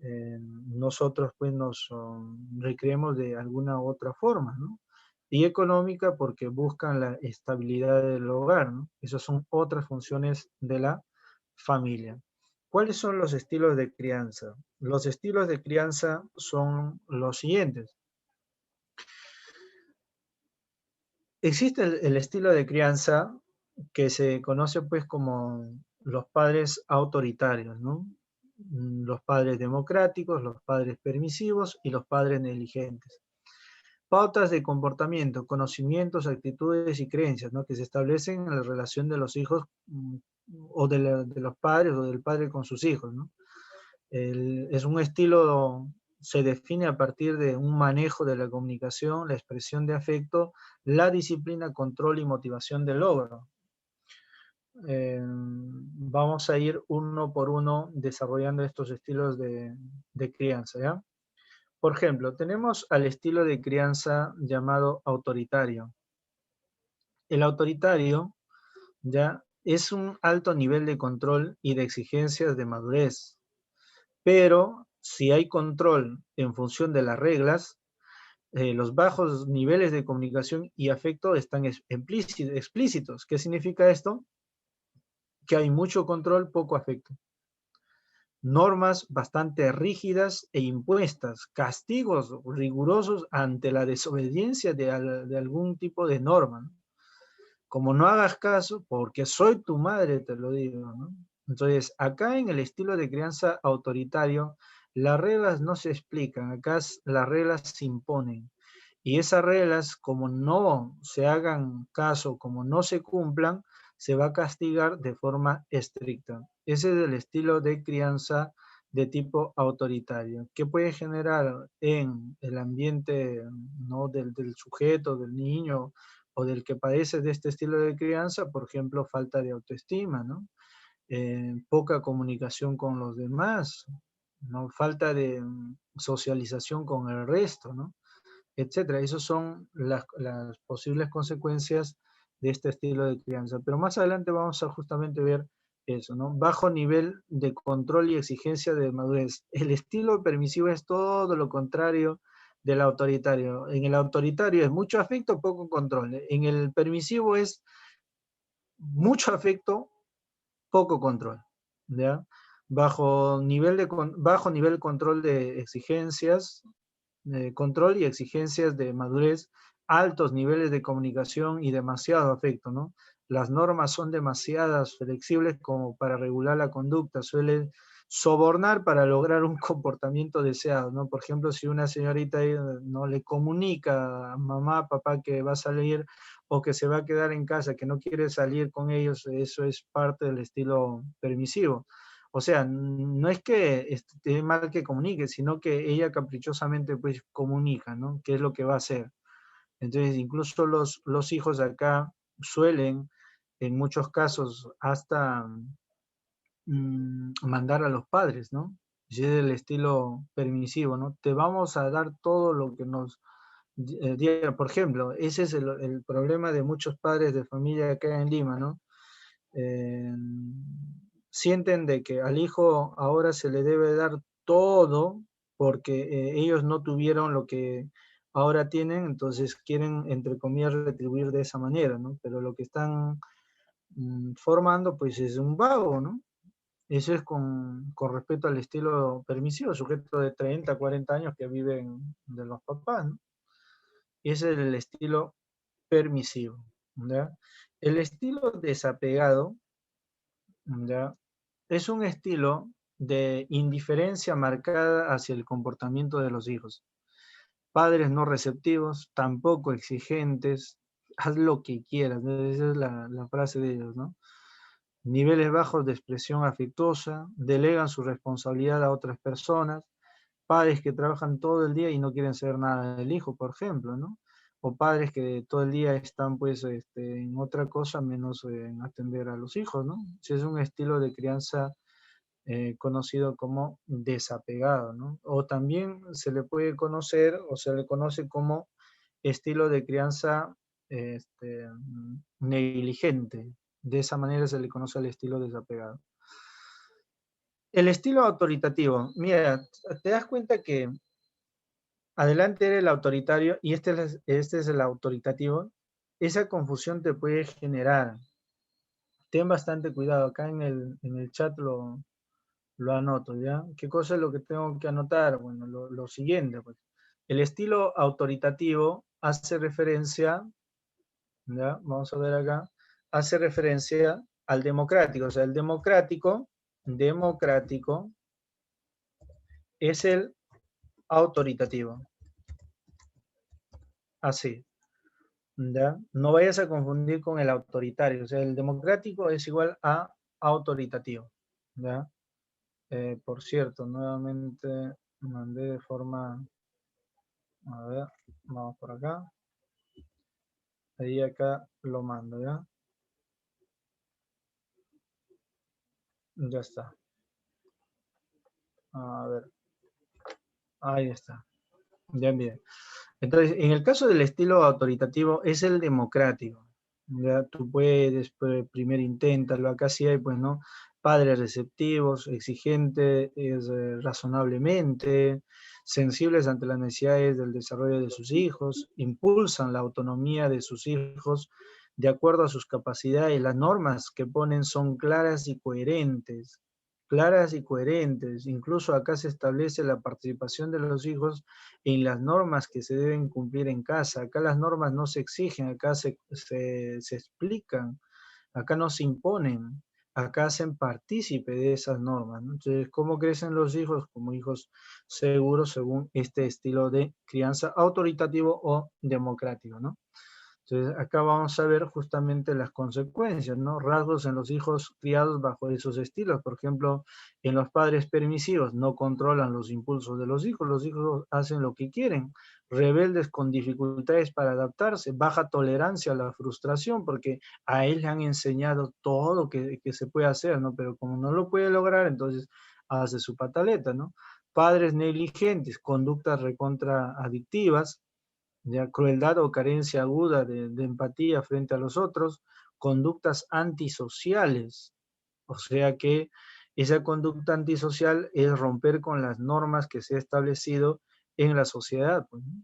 nosotros pues nos recreemos de alguna otra forma, ¿no? Y económica porque buscan la estabilidad del hogar, ¿no? Esas son otras funciones de la familia. ¿Cuáles son los estilos de crianza? Los estilos de crianza son los siguientes. Existe el estilo de crianza que se conoce pues como los padres autoritarios, ¿no? Los padres democráticos, los padres permisivos y los padres negligentes. Pautas de comportamiento, conocimientos, actitudes y creencias, ¿no? Que se establecen en la relación de los hijos o de los padres o del padre con sus hijos, ¿no? Es un estilo, se define a partir de un manejo de la comunicación, la expresión de afecto, la disciplina, control y motivación del logro. Vamos a ir uno por uno desarrollando estos estilos de crianza, ¿ya? Por ejemplo, tenemos al estilo de crianza llamado autoritario. El autoritario ya es un alto nivel de control y de exigencias de madurez, pero si hay control en función de las reglas, los bajos niveles de comunicación y afecto están explícitos. ¿Qué significa esto? Que hay mucho control, poco afecto. Normas bastante rígidas e impuestas, castigos rigurosos ante la desobediencia de algún tipo de norma, ¿no? Como no hagas caso, porque soy tu madre, te lo digo, ¿no? Entonces, acá en el estilo de crianza autoritario, las reglas no se explican, acá las reglas se imponen. Y esas reglas, como no se hagan caso, como no se cumplan, se va a castigar de forma estricta. Ese es el estilo de crianza de tipo autoritario, que puede generar en el ambiente, ¿no? del sujeto, del niño o del que padece de este estilo de crianza, por ejemplo, falta de autoestima, ¿no? Poca comunicación con los demás, ¿no? Falta de socialización con el resto, ¿no? Etcétera. Esas son las posibles consecuencias de este estilo de crianza. Pero más adelante vamos a justamente ver eso, ¿no? Bajo nivel de control y exigencia de madurez. El estilo permisivo es todo lo contrario del autoritario. En el autoritario es mucho afecto, poco control. En el permisivo es mucho afecto, poco control, ¿ya? Bajo nivel de control de exigencias, control y exigencias de madurez, altos niveles de comunicación y demasiado afecto, ¿no? Las normas son demasiadas flexibles como para regular la conducta, suelen sobornar para lograr un comportamiento deseado, ¿no? Por ejemplo, si una señorita no le comunica a mamá, papá que va a salir o que se va a quedar en casa, que no quiere salir con ellos, eso es parte del estilo permisivo. O sea, no es que esté mal que comunique, sino que ella caprichosamente pues comunica, ¿no? ¿Qué es lo que va a hacer? Entonces, incluso los hijos acá suelen, en muchos casos, hasta mandar a los padres, ¿no? Ese es el estilo permisivo, ¿no? Te vamos a dar todo lo que nos diera. Por ejemplo, ese es el problema de muchos padres de familia acá en Lima, ¿no? sienten de que al hijo ahora se le debe dar todo porque ellos no tuvieron lo que ahora tienen, entonces quieren, entre comillas, retribuir de esa manera, ¿no? Pero lo que están formando, pues es un vago, ¿no? Eso es con respecto al estilo permisivo, sujeto de 30, 40 años que viven de los papás, ¿no? Y ese es el estilo permisivo, ¿ya? El estilo desapegado, ¿ya? Es un estilo de indiferencia marcada hacia el comportamiento de los hijos. Padres no receptivos, tampoco exigentes, haz lo que quieras, ¿no? Esa es la frase de ellos, ¿no? Niveles bajos de expresión afectuosa, delegan su responsabilidad a otras personas, padres que trabajan todo el día y no quieren saber nada del hijo, por ejemplo, ¿no? O padres que todo el día están pues en otra cosa menos en atender a los hijos, ¿no? Ese es un estilo de crianza conocido como desapegado, ¿no? O también se le puede conocer o se le conoce como estilo de crianza negligente. De esa manera se le conoce al estilo desapegado. El estilo autoritativo. Mira, te das cuenta que adelante era el autoritario y este es el autoritativo. Esa confusión te puede generar. Ten bastante cuidado. Acá en el chat lo anoto, ¿ya? ¿Qué cosa es lo que tengo que anotar? Bueno, lo siguiente, pues. El estilo autoritativo hace referencia, ¿ya? Vamos a ver acá, hace referencia al democrático. O sea, el democrático es el autoritativo. Así, ¿ya? No vayas a confundir con el autoritario. O sea, el democrático es igual a autoritativo, ¿ya? Por cierto, nuevamente mandé de forma, a ver, vamos por acá. Ahí acá lo mando, ¿ya? Ya está. A ver. Ahí está. Ya bien. Entonces, en el caso del estilo autoritativo, es el democrático. Ya tú puedes, primero inténtalo, acá sí hay, pues, ¿no? Padres receptivos, exigentes razonablemente, sensibles ante las necesidades del desarrollo de sus hijos, impulsan la autonomía de sus hijos de acuerdo a sus capacidades. Las normas que ponen son claras y coherentes. Claras y coherentes. Incluso acá se establece la participación de los hijos en las normas que se deben cumplir en casa. Acá las normas no se exigen, acá se explican, acá no se imponen, acá hacen partícipe de esas normas, ¿no? Entonces, ¿cómo crecen los hijos? Como hijos seguros según este estilo de crianza autoritativo o democrático, ¿no? Entonces, acá vamos a ver justamente las consecuencias, ¿no? Rasgos en los hijos criados bajo esos estilos. Por ejemplo, en los padres permisivos no controlan los impulsos de los hijos hacen lo que quieren, rebeldes con dificultades para adaptarse, baja tolerancia a la frustración, porque a él le han enseñado todo que se puede hacer, ¿no? Pero como no lo puede lograr, entonces hace su pataleta, ¿no? Padres negligentes, conductas recontraadictivas, ya crueldad o carencia aguda de empatía frente a los otros, conductas antisociales, o sea que esa conducta antisocial es romper con las normas que se ha establecido en la sociedad, pues, ¿no?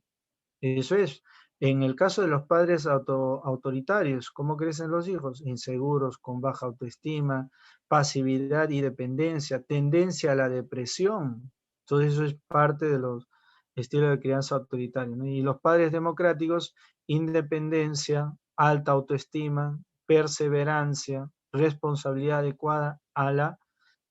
Eso es. En el caso de los padres autoritarios, ¿cómo crecen los hijos? Inseguros, con baja autoestima, pasividad y dependencia, tendencia a la depresión. Todo eso es parte de los estilos de crianza autoritarios, ¿no? Y los padres democráticos, independencia, alta autoestima, perseverancia, responsabilidad adecuada a la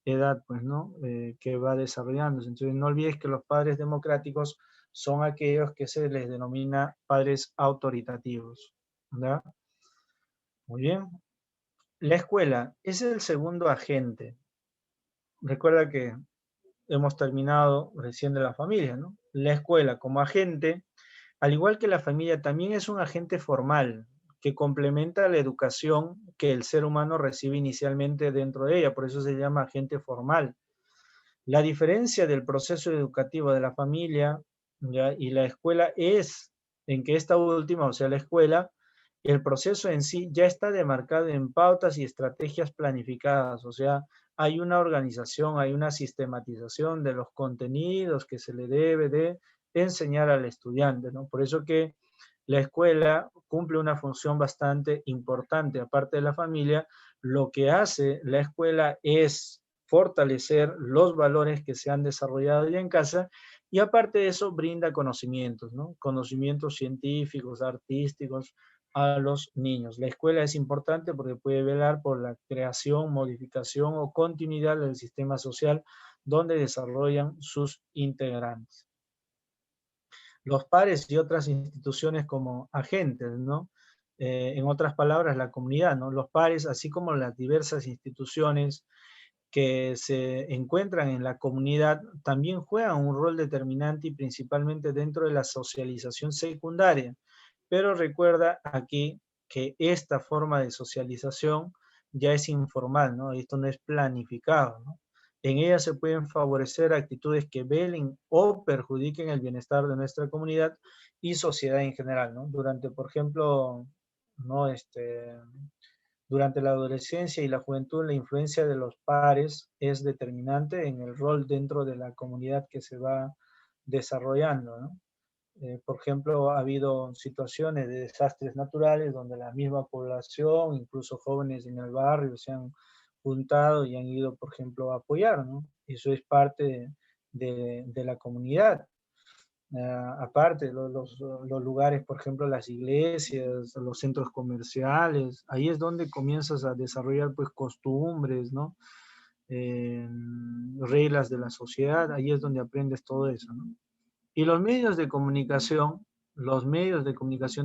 edad, pues, ¿no? Que va desarrollándose. Entonces, no olvides que los padres democráticos son aquellos que se les denomina padres autoritativos, ¿verdad? Muy bien. La escuela es el segundo agente. Recuerda que hemos terminado recién de la familia, ¿no? La escuela como agente, al igual que la familia, también es un agente formal que complementa la educación que el ser humano recibe inicialmente dentro de ella, por eso se llama agente formal. La diferencia del proceso educativo de la familia, ¿ya? Y la escuela es en que esta última, o sea, la escuela, el proceso en sí ya está demarcado en pautas y estrategias planificadas, o sea, hay una organización, hay una sistematización de los contenidos que se le debe de enseñar al estudiante, ¿no? Por eso que la escuela cumple una función bastante importante, aparte de la familia, lo que hace la escuela es fortalecer los valores que se han desarrollado ya en casa y aparte de eso brinda conocimientos, ¿no? Conocimientos científicos, artísticos a los niños. La escuela es importante porque puede velar por la creación, modificación o continuidad del sistema social donde desarrollan sus integrantes. Los pares y otras instituciones como agentes, ¿no? En otras palabras, la comunidad, ¿no? Los pares, así como las diversas instituciones que se encuentran en la comunidad, también juegan un rol determinante y principalmente dentro de la socialización secundaria. Pero recuerda aquí que esta forma de socialización ya es informal, ¿no? Esto no es planificado, ¿no? En ella se pueden favorecer actitudes que velen o perjudiquen el bienestar de nuestra comunidad y sociedad en general, ¿no? Durante, por ejemplo, ¿no? Durante la adolescencia y la juventud, la influencia de los pares es determinante en el rol dentro de la comunidad que se va desarrollando, ¿no? Por ejemplo, ha habido situaciones de desastres naturales donde la misma población, incluso jóvenes en el barrio, se han juntado y han ido, por ejemplo, a apoyar, ¿no? Eso es parte de la comunidad. Aparte, los lugares, por ejemplo, las iglesias, los centros comerciales, ahí es donde comienzas a desarrollar pues costumbres, ¿no? Reglas de la sociedad, ahí es donde aprendes todo eso, ¿no? Y los medios de comunicación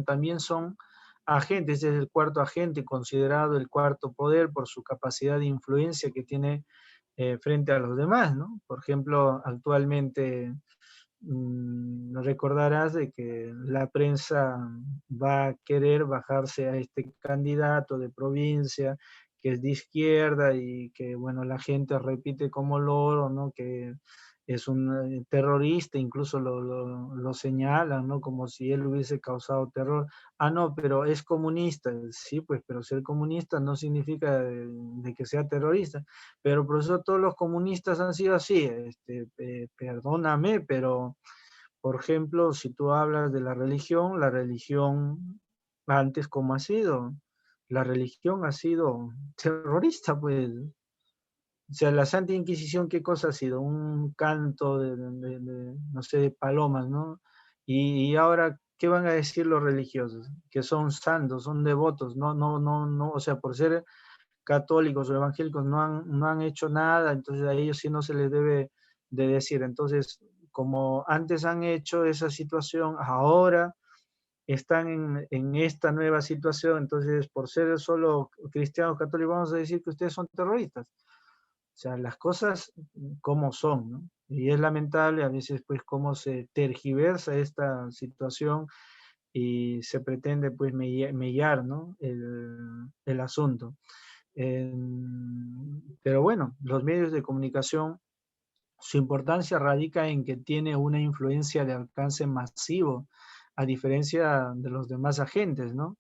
también son agentes, es el cuarto agente considerado el cuarto poder por su capacidad de influencia que tiene frente a los demás, ¿no? Por ejemplo, actualmente recordarás de que la prensa va a querer bajarse a este candidato de provincia que es de izquierda y que, bueno, la gente repite como loro, ¿no? Que es un terrorista, incluso lo señalan, ¿no? Como si él hubiese causado terror. Ah, no, pero es comunista. Sí, pues, pero ser comunista no significa de que sea terrorista. Pero por eso todos los comunistas han sido así. Perdóname, pero por ejemplo, si tú hablas de la religión antes, ¿cómo ha sido? La religión ha sido terrorista, pues. O sea, la Santa Inquisición, ¿qué cosa ha sido? Un canto no sé, de palomas, ¿no? Y ahora, ¿qué van a decir los religiosos? Que son santos, son devotos, no, o sea, por ser católicos o evangélicos no han hecho nada, entonces a ellos sí no se les debe de decir. Entonces, como antes han hecho esa situación, ahora están en esta nueva situación, entonces por ser solo cristianos católicos vamos a decir que ustedes son terroristas. O sea, las cosas como son, ¿no? Y es lamentable a veces pues cómo se tergiversa esta situación y se pretende pues mellar, ¿no? el asunto. Pero bueno, los medios de comunicación, su importancia radica en que tiene una influencia de alcance masivo, a diferencia de los demás agentes, ¿no?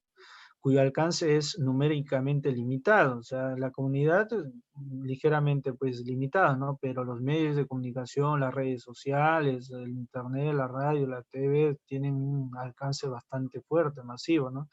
Cuyo alcance es numéricamente limitado, o sea, la comunidad ligeramente pues limitada, ¿no? Pero los medios de comunicación, las redes sociales, el internet, la radio, la TV, tienen un alcance bastante fuerte, masivo, ¿no?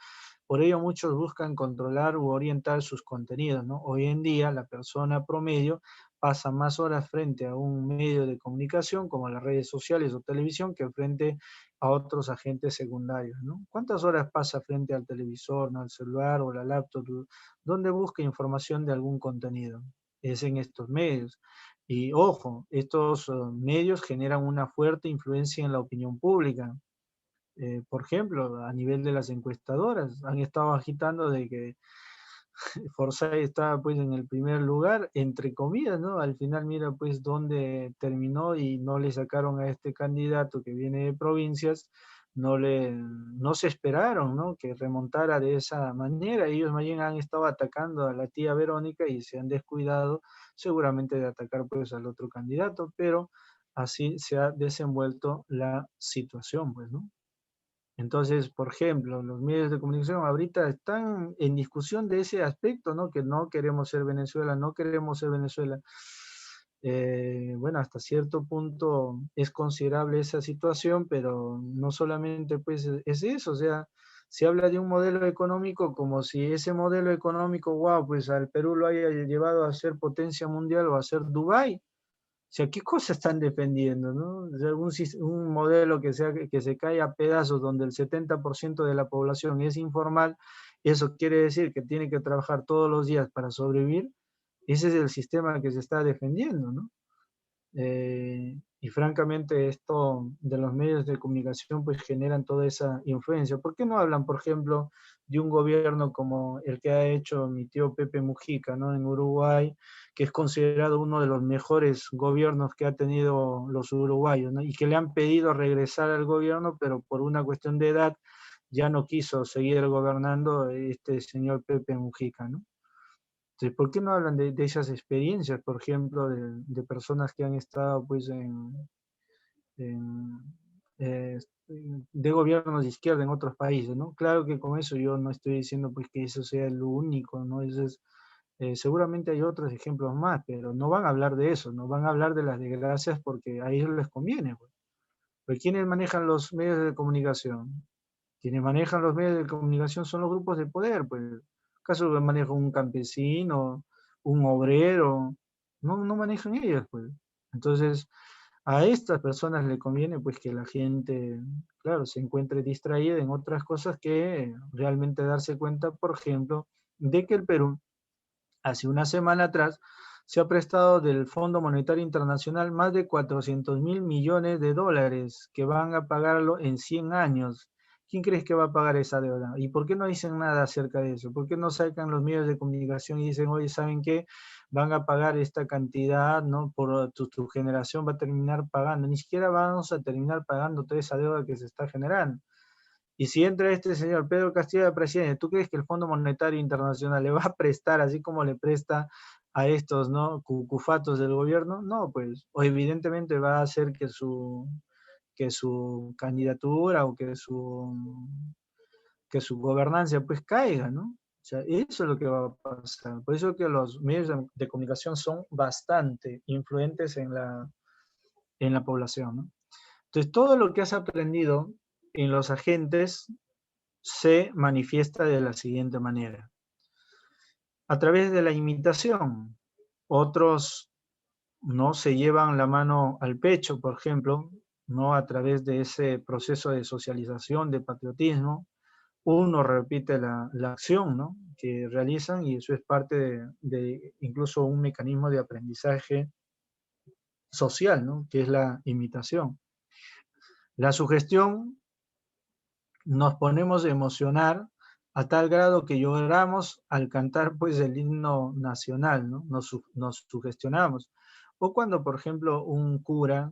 Por ello muchos buscan controlar u orientar sus contenidos, ¿no? Hoy en día la persona promedio pasa más horas frente a un medio de comunicación como las redes sociales o televisión que frente a otros agentes secundarios, ¿no? ¿Cuántas horas pasa frente al televisor, ¿no? Al celular o la laptop? ¿Dónde busca información de algún contenido? Es en estos medios. Y ojo, estos medios generan una fuerte influencia en la opinión pública. Por ejemplo, a nivel de las encuestadoras, han estado agitando de que Forsyth estaba pues en el primer lugar, entre comillas, ¿no? Al final mira pues dónde terminó y no le sacaron a este candidato que viene de provincias, no se esperaron, ¿no? Que remontara de esa manera. Ellos más bien han estado atacando a la tía Verónica y se han descuidado seguramente de atacar pues al otro candidato, pero así se ha desenvuelto la situación, pues, ¿no? Entonces, por ejemplo, los medios de comunicación ahorita están en discusión de ese aspecto, ¿no? Que no queremos ser Venezuela, no queremos ser Venezuela. Bueno, hasta cierto punto es considerable esa situación, pero no solamente pues es eso, o sea, se habla de un modelo económico como si ese modelo económico, wow, pues al Perú lo haya llevado a ser potencia mundial o a ser Dubái. O sea, ¿qué cosas están defendiendo, no? O sea, un modelo que se cae a pedazos donde el 70% de la población es informal, eso quiere decir que tiene que trabajar todos los días para sobrevivir. Ese es el sistema que se está defendiendo, ¿no? Y francamente esto de los medios de comunicación pues generan toda esa influencia. ¿Por qué no hablan, por ejemplo, de un gobierno como el que ha hecho mi tío Pepe Mujica, ¿no? En Uruguay, que es considerado uno de los mejores gobiernos que ha tenido los uruguayos, ¿no? Y que le han pedido regresar al gobierno, pero por una cuestión de edad ya no quiso seguir gobernando este señor Pepe Mujica, ¿no? Entonces, ¿por qué no hablan de esas experiencias, por ejemplo, de personas que han estado pues en, eh, de gobiernos de izquierda en otros países, ¿no? Claro que con eso yo no estoy diciendo pues que eso sea lo único, ¿no? Eso es, seguramente hay otros ejemplos más, pero no van a hablar de eso, no van a hablar de las desgracias porque a ellos les conviene, pues. Pero ¿quiénes manejan los medios de comunicación? Quienes manejan los medios de comunicación son los grupos de poder, pues. ¿Acaso maneja un campesino, un obrero? No, no manejan ellos, pues. Entonces, a estas personas le conviene, pues, que la gente, claro, se encuentre distraída en otras cosas que realmente darse cuenta, por ejemplo, de que el Perú, hace una semana atrás, se ha prestado del Fondo Monetario Internacional más de 400.000 millones de dólares que van a pagarlo en 100 años. ¿Quién crees que va a pagar esa deuda? ¿Y por qué no dicen nada acerca de eso? ¿Por qué no sacan los medios de comunicación y dicen, oye, ¿saben qué? Van a pagar esta cantidad, ¿no? Por tu generación va a terminar pagando. Ni siquiera vamos a terminar pagando toda esa deuda que se está generando. Y si entra este señor Pedro Castillo de presidente, ¿tú crees que el Fondo Monetario Internacional le va a prestar así como le presta a estos, ¿no? Cucufatos del gobierno? No, pues, o evidentemente va a hacer que su candidatura o que su gobernanza pues caiga, ¿no? O sea, eso es lo que va a pasar. Por eso que los medios de comunicación son bastante influentes en la población, ¿no? Entonces, todo lo que has aprendido en los agentes se manifiesta de la siguiente manera. A través de la imitación, otros no se llevan la mano al pecho, por ejemplo, no a través de ese proceso de socialización, de patriotismo, uno repite la acción, ¿no? Que realizan y eso es parte de incluso un mecanismo de aprendizaje social, ¿no? Que es la imitación. La sugestión, nos ponemos a emocionar a tal grado que lloramos al cantar pues el himno nacional, ¿no? Nos sugestionamos. O cuando, por ejemplo, un cura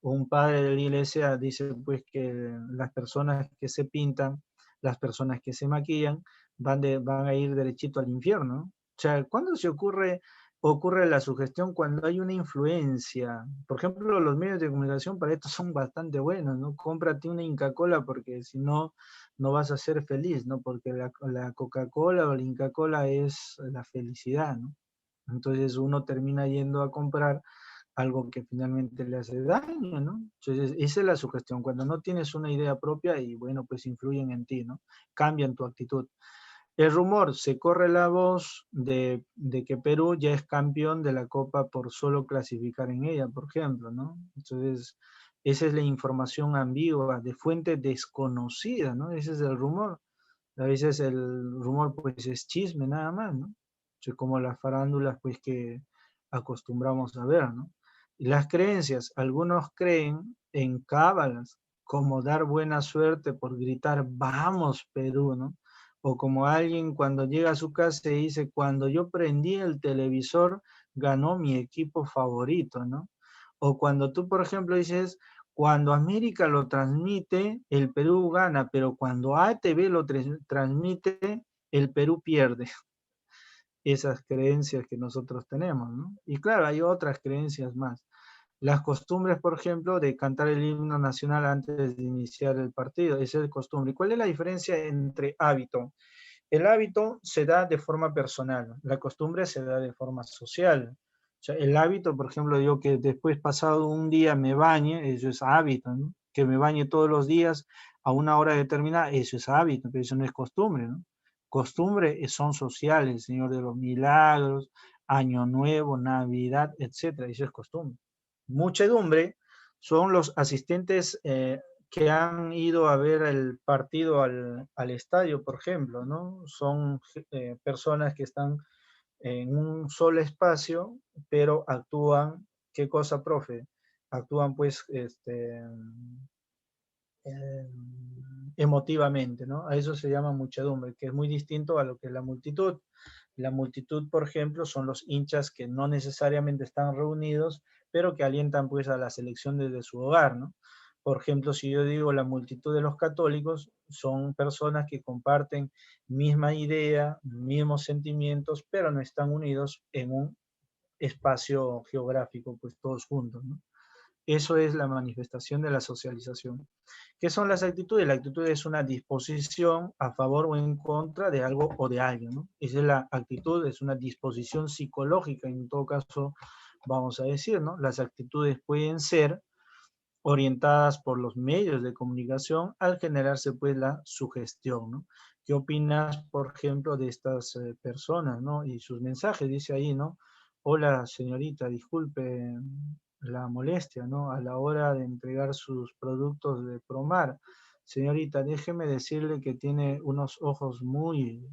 o un padre de la iglesia dice pues que las personas que se pintan, las personas que se maquillan, van a ir derechito al infierno, ¿no? O sea, ¿cuándo ocurre la sugestión? Cuando hay una influencia. Por ejemplo, los medios de comunicación para esto son bastante buenos, ¿no? Cómprate una Inca Kola porque si no, no vas a ser feliz, ¿no? Porque la Coca-Cola o la Inca Kola es la felicidad, ¿no? Entonces uno termina yendo a comprar algo que finalmente le hace daño, ¿no? Entonces, esa es la sugestión, cuando no tienes una idea propia y bueno, pues influyen en ti, ¿no? Cambian tu actitud. El rumor, se corre la voz de que Perú ya es campeón de la Copa por solo clasificar en ella, por ejemplo, ¿no? Entonces, esa es la información ambigua, de fuente desconocida, ¿no? Ese es el rumor. A veces el rumor, pues, es chisme nada más, ¿no? Entonces, como las farándulas, pues, que acostumbramos a ver, ¿no? Y las creencias, algunos creen en cábalas, como dar buena suerte por gritar, vamos Perú, ¿no? O como alguien cuando llega a su casa y dice, cuando yo prendí el televisor, ganó mi equipo favorito, ¿no? O cuando tú, por ejemplo, dices, cuando América lo transmite, el Perú gana, pero cuando ATV lo transmite, el Perú pierde. Esas creencias que nosotros tenemos, ¿no? Y claro, hay otras creencias más. Las costumbres, por ejemplo, de cantar el himno nacional antes de iniciar el partido, esa es costumbre. ¿Cuál es la diferencia entre hábito? El hábito se da de forma personal, la costumbre se da de forma social. O sea, el hábito, por ejemplo, yo que después pasado un día me bañe, eso es hábito, ¿no? Que me bañe todos los días a una hora determinada, eso es hábito, pero eso no es costumbre, ¿no? Costumbre son sociales, Señor de los Milagros, Año Nuevo, Navidad, etcétera, eso es costumbre. Muchedumbre son los asistentes que han ido a ver el partido al estadio, por ejemplo, ¿no? Son personas que están en un solo espacio, pero actúan, ¿qué cosa, profe? Actúan pues eh, emotivamente, ¿no? A eso se llama muchedumbre, que es muy distinto a lo que es la multitud. La multitud, por ejemplo, son los hinchas que no necesariamente están reunidos, pero que alientan pues a la selección desde su hogar, ¿no? Por ejemplo, si yo digo la multitud de los católicos, son personas que comparten misma idea, mismos sentimientos, pero no están unidos en un espacio geográfico, pues todos juntos, ¿no? Eso es la manifestación de la socialización. ¿Qué son las actitudes? La actitud es una disposición a favor o en contra de algo o de alguien, ¿no? Esa es la actitud, es una disposición psicológica, en todo caso, vamos a decir, ¿no? Las actitudes pueden ser orientadas por los medios de comunicación al generarse pues la sugestión, ¿no? ¿Qué opinas, por ejemplo, de estas personas, ¿no? Y sus mensajes, dice ahí, ¿no? Hola, señorita, disculpe la molestia, ¿no? A la hora de entregar sus productos de Promar. Señorita, déjeme decirle que tiene unos ojos muy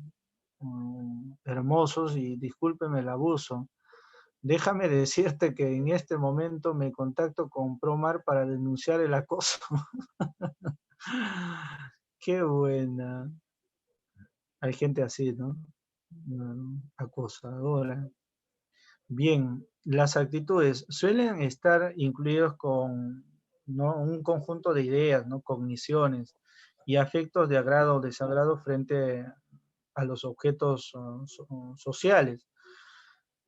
hermosos y discúlpeme el abuso. Déjame decirte que en este momento me contacto con Promar para denunciar el acoso. Qué buena. Hay gente así, ¿no? Acosadora. Bien, las actitudes suelen estar incluidos con, ¿no? Un conjunto de ideas, ¿no? Cogniciones y afectos de agrado o desagrado frente a los objetos sociales.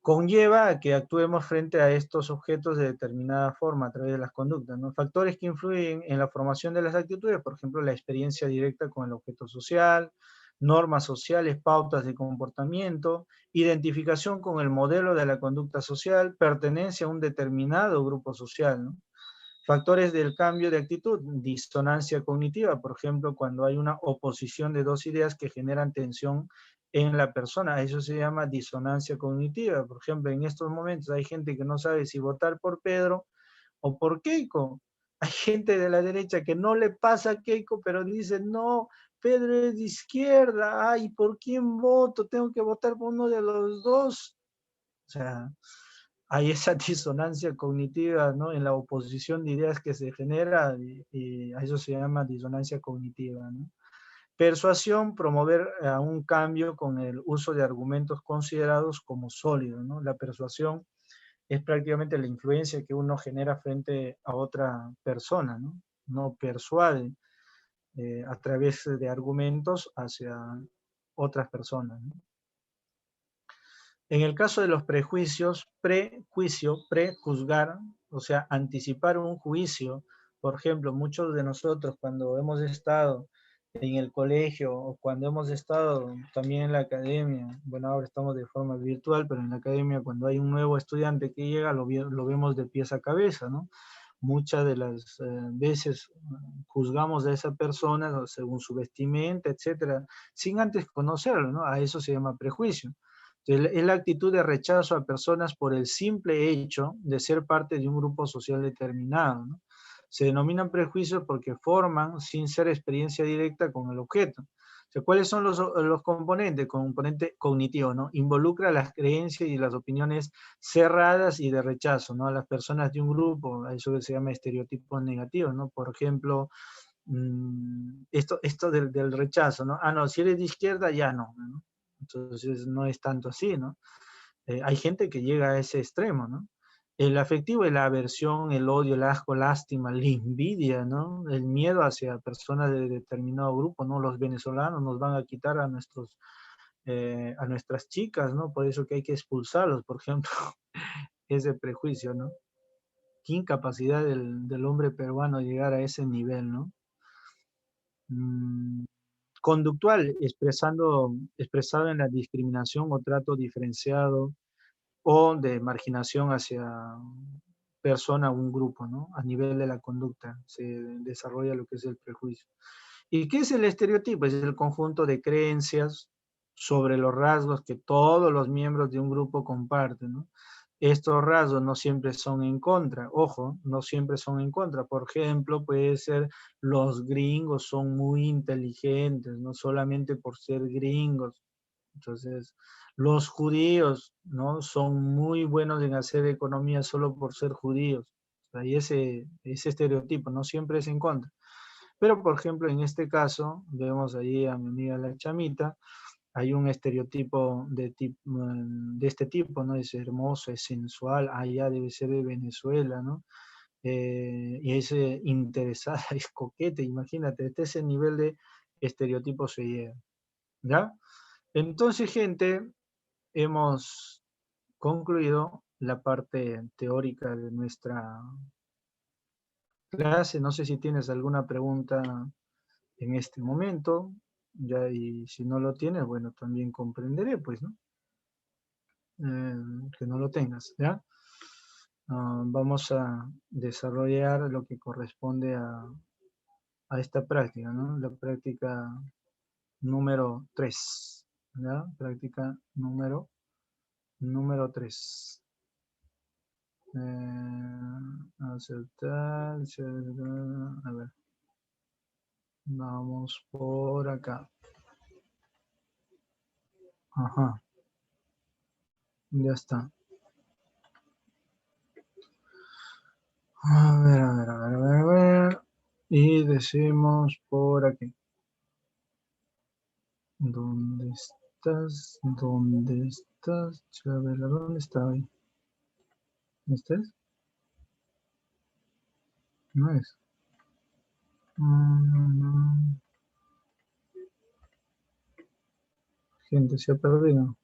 Conlleva a que actuemos frente a estos objetos de determinada forma a través de las conductas, ¿no? Factores que influyen en la formación de las actitudes, por ejemplo, la experiencia directa con el objeto social, normas sociales, pautas de comportamiento, identificación con el modelo de la conducta social, pertenencia a un determinado grupo social, ¿no? Factores del cambio de actitud, disonancia cognitiva, por ejemplo, cuando hay una oposición de dos ideas que generan tensión en la persona, eso se llama disonancia cognitiva. Por ejemplo, en estos momentos hay gente que no sabe si votar por Pedro o por Keiko. Hay gente de la derecha que no le pasa a Keiko, pero dice, no, Pedro es de izquierda, ay, ¿por quién voto? Tengo que votar por uno de los dos. O sea, hay esa disonancia cognitiva, ¿no? En la oposición de ideas que se genera, y a eso se llama disonancia cognitiva, ¿no? Persuasión, promover a un cambio con el uso de argumentos considerados como sólidos, ¿no? La persuasión es prácticamente la influencia que uno genera frente a otra persona, ¿no? No persuade a través de argumentos hacia otras personas, ¿no? En el caso de los prejuicios, prejuicio, prejuzgar, o sea, anticipar un juicio. Por ejemplo, muchos de nosotros cuando hemos estado en el colegio o cuando hemos estado también en la academia, bueno, ahora estamos de forma virtual, pero en la academia cuando hay un nuevo estudiante que llega, lo vemos de pies a cabeza, ¿no? Muchas de las veces juzgamos a esa persona, ¿no? Según su vestimenta, etcétera, sin antes conocerlo, ¿no? A eso se llama prejuicio. Es la actitud de rechazo a personas por el simple hecho de ser parte de un grupo social determinado, ¿no? Se denominan prejuicios porque forman sin ser experiencia directa con el objeto. O sea, ¿cuáles son los componentes? Componente cognitivo, ¿no? Involucra las creencias y las opiniones cerradas y de rechazo, ¿no? A las personas de un grupo, a eso que se llama estereotipos negativos, ¿no? Por ejemplo, esto del rechazo, ¿no? Ah, no, si eres de izquierda, ya no, ¿no? Entonces no es tanto así, ¿no? Hay gente que llega a ese extremo, ¿no? El afectivo es la aversión, el odio, el asco, lástima, la envidia, ¿no? El miedo hacia personas de determinado grupo, ¿no? Los venezolanos nos van a quitar a nuestras chicas, ¿no? Por eso que hay que expulsarlos, por ejemplo, ese prejuicio, ¿no? qué incapacidad del hombre peruano llegar a ese nivel, ¿no? Conductual, expresado en la discriminación o trato diferenciado o de marginación hacia persona o un grupo, ¿no? A nivel de la conducta se desarrolla lo que es el prejuicio. ¿Y qué es el estereotipo? Es el conjunto de creencias sobre los rasgos que todos los miembros de un grupo comparten, ¿no? Estos rasgos no siempre son en contra, ojo, no siempre son en contra. Por ejemplo, puede ser los gringos son muy inteligentes, no solamente por ser gringos. Entonces, los judíos, ¿no? Son muy buenos en hacer economía solo por ser judíos. O sea, y ese estereotipo no siempre es en contra. Pero, por ejemplo, en este caso, vemos ahí a mi amiga la chamita, hay un estereotipo de este tipo, ¿no? Es hermoso, es sensual, allá debe ser de Venezuela, ¿no? Y es interesada, es coqueta, imagínate, hasta ese nivel de estereotipo se llega, ¿ya? Entonces, gente, hemos concluido la parte teórica de nuestra clase. No sé si tienes alguna pregunta en este momento, ya, y si no lo tienes, bueno, también comprenderé, pues, ¿no? Que no lo tengas, ¿ya? Vamos a desarrollar lo que corresponde a esta práctica, ¿no? La práctica número 3, ¿ya? Práctica número 3. Aceptar, a ver, vamos por acá. Ajá, ya está. A ver, a ver, a ver, a ver, a ver. Y decimos por aquí. ¿Dónde estás? ¿Dónde estás? Chabela, ¿dónde está hoy? ¿Este es? No es. Gente, se ha perdido.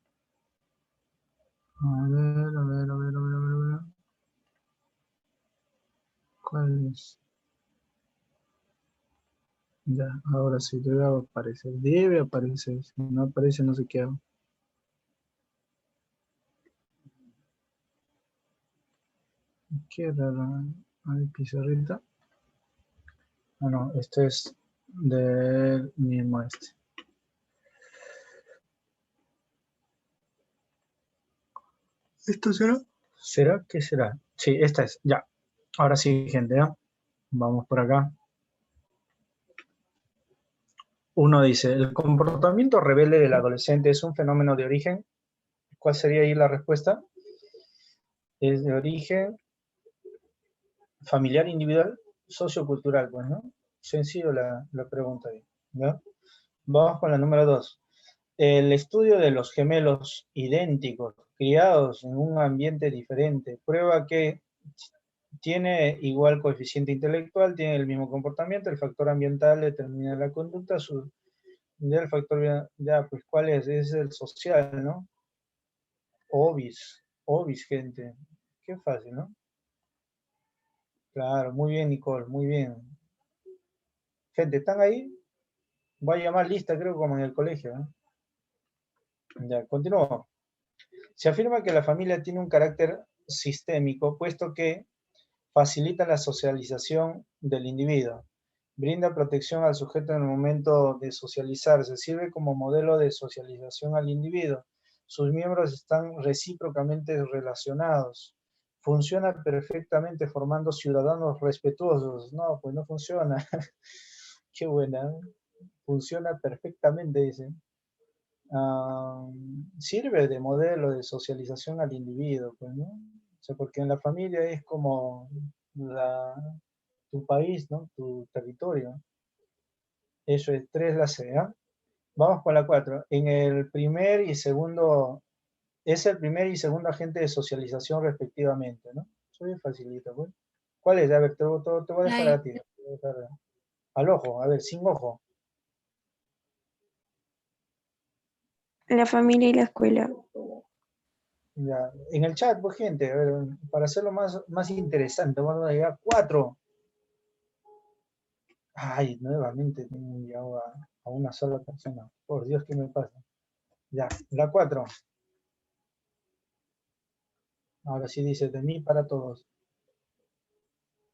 A ver, a ver, a ver, a ver, a ver, a ver. ¿Cuál es? Ya, ahora sí debe aparecer. Debe aparecer. Si no aparece, no sé qué hago. Qué raro. Hay pizarrita. Ah, no, este es del mismo este. ¿Esto será? ¿Será? ¿Qué será? Sí, esta es. Ya. Ahora sí, gente, ¿ya? Vamos por acá. Uno dice, ¿el comportamiento rebelde del adolescente es un fenómeno de origen? ¿Cuál sería ahí la respuesta? Es de origen familiar, individual, sociocultural, pues, ¿no? Sencillo la pregunta ahí, ¿ya? Vamos con la número 2. El estudio de los gemelos idénticos, criados en un ambiente diferente, prueba que tiene igual coeficiente intelectual, tiene el mismo comportamiento, el factor ambiental determina la conducta, ya el factor, ya, pues, ¿cuál es? Es el social, ¿no? Obis, gente. Qué fácil, ¿no? Claro, muy bien, Nicole, muy bien. Gente, ¿están ahí? Voy a llamar lista, creo, como en el colegio, ¿no? Ya, continúo. Se afirma que la familia tiene un carácter sistémico, puesto que facilita la socialización del individuo, brinda protección al sujeto en el momento de socializarse, sirve como modelo de socialización al individuo. Sus miembros están recíprocamente relacionados. Funciona perfectamente formando ciudadanos respetuosos. No, pues no funciona. Qué buena. Funciona perfectamente, dice. Sirve de modelo de socialización al individuo, pues, ¿no? O sea, porque en la familia es como tu país, ¿no? Tu territorio. Eso es 3 la C, ¿eh? Vamos con la 4. En el primer y segundo, es el primer y segundo agente de socialización respectivamente, ¿no? Soy facilito, pues. ¿Cuál es? A ver, te voy a dejar a ti. Al ojo, a ver, sin ojo. La familia y la escuela. Ya, en el chat, pues gente, a ver, para hacerlo más interesante, vamos a llegar a 4. Ay, nuevamente tengo enviado a una sola persona. Por Dios, ¿qué me pasa? Ya, la 4. Ahora sí dice, de mí para todos.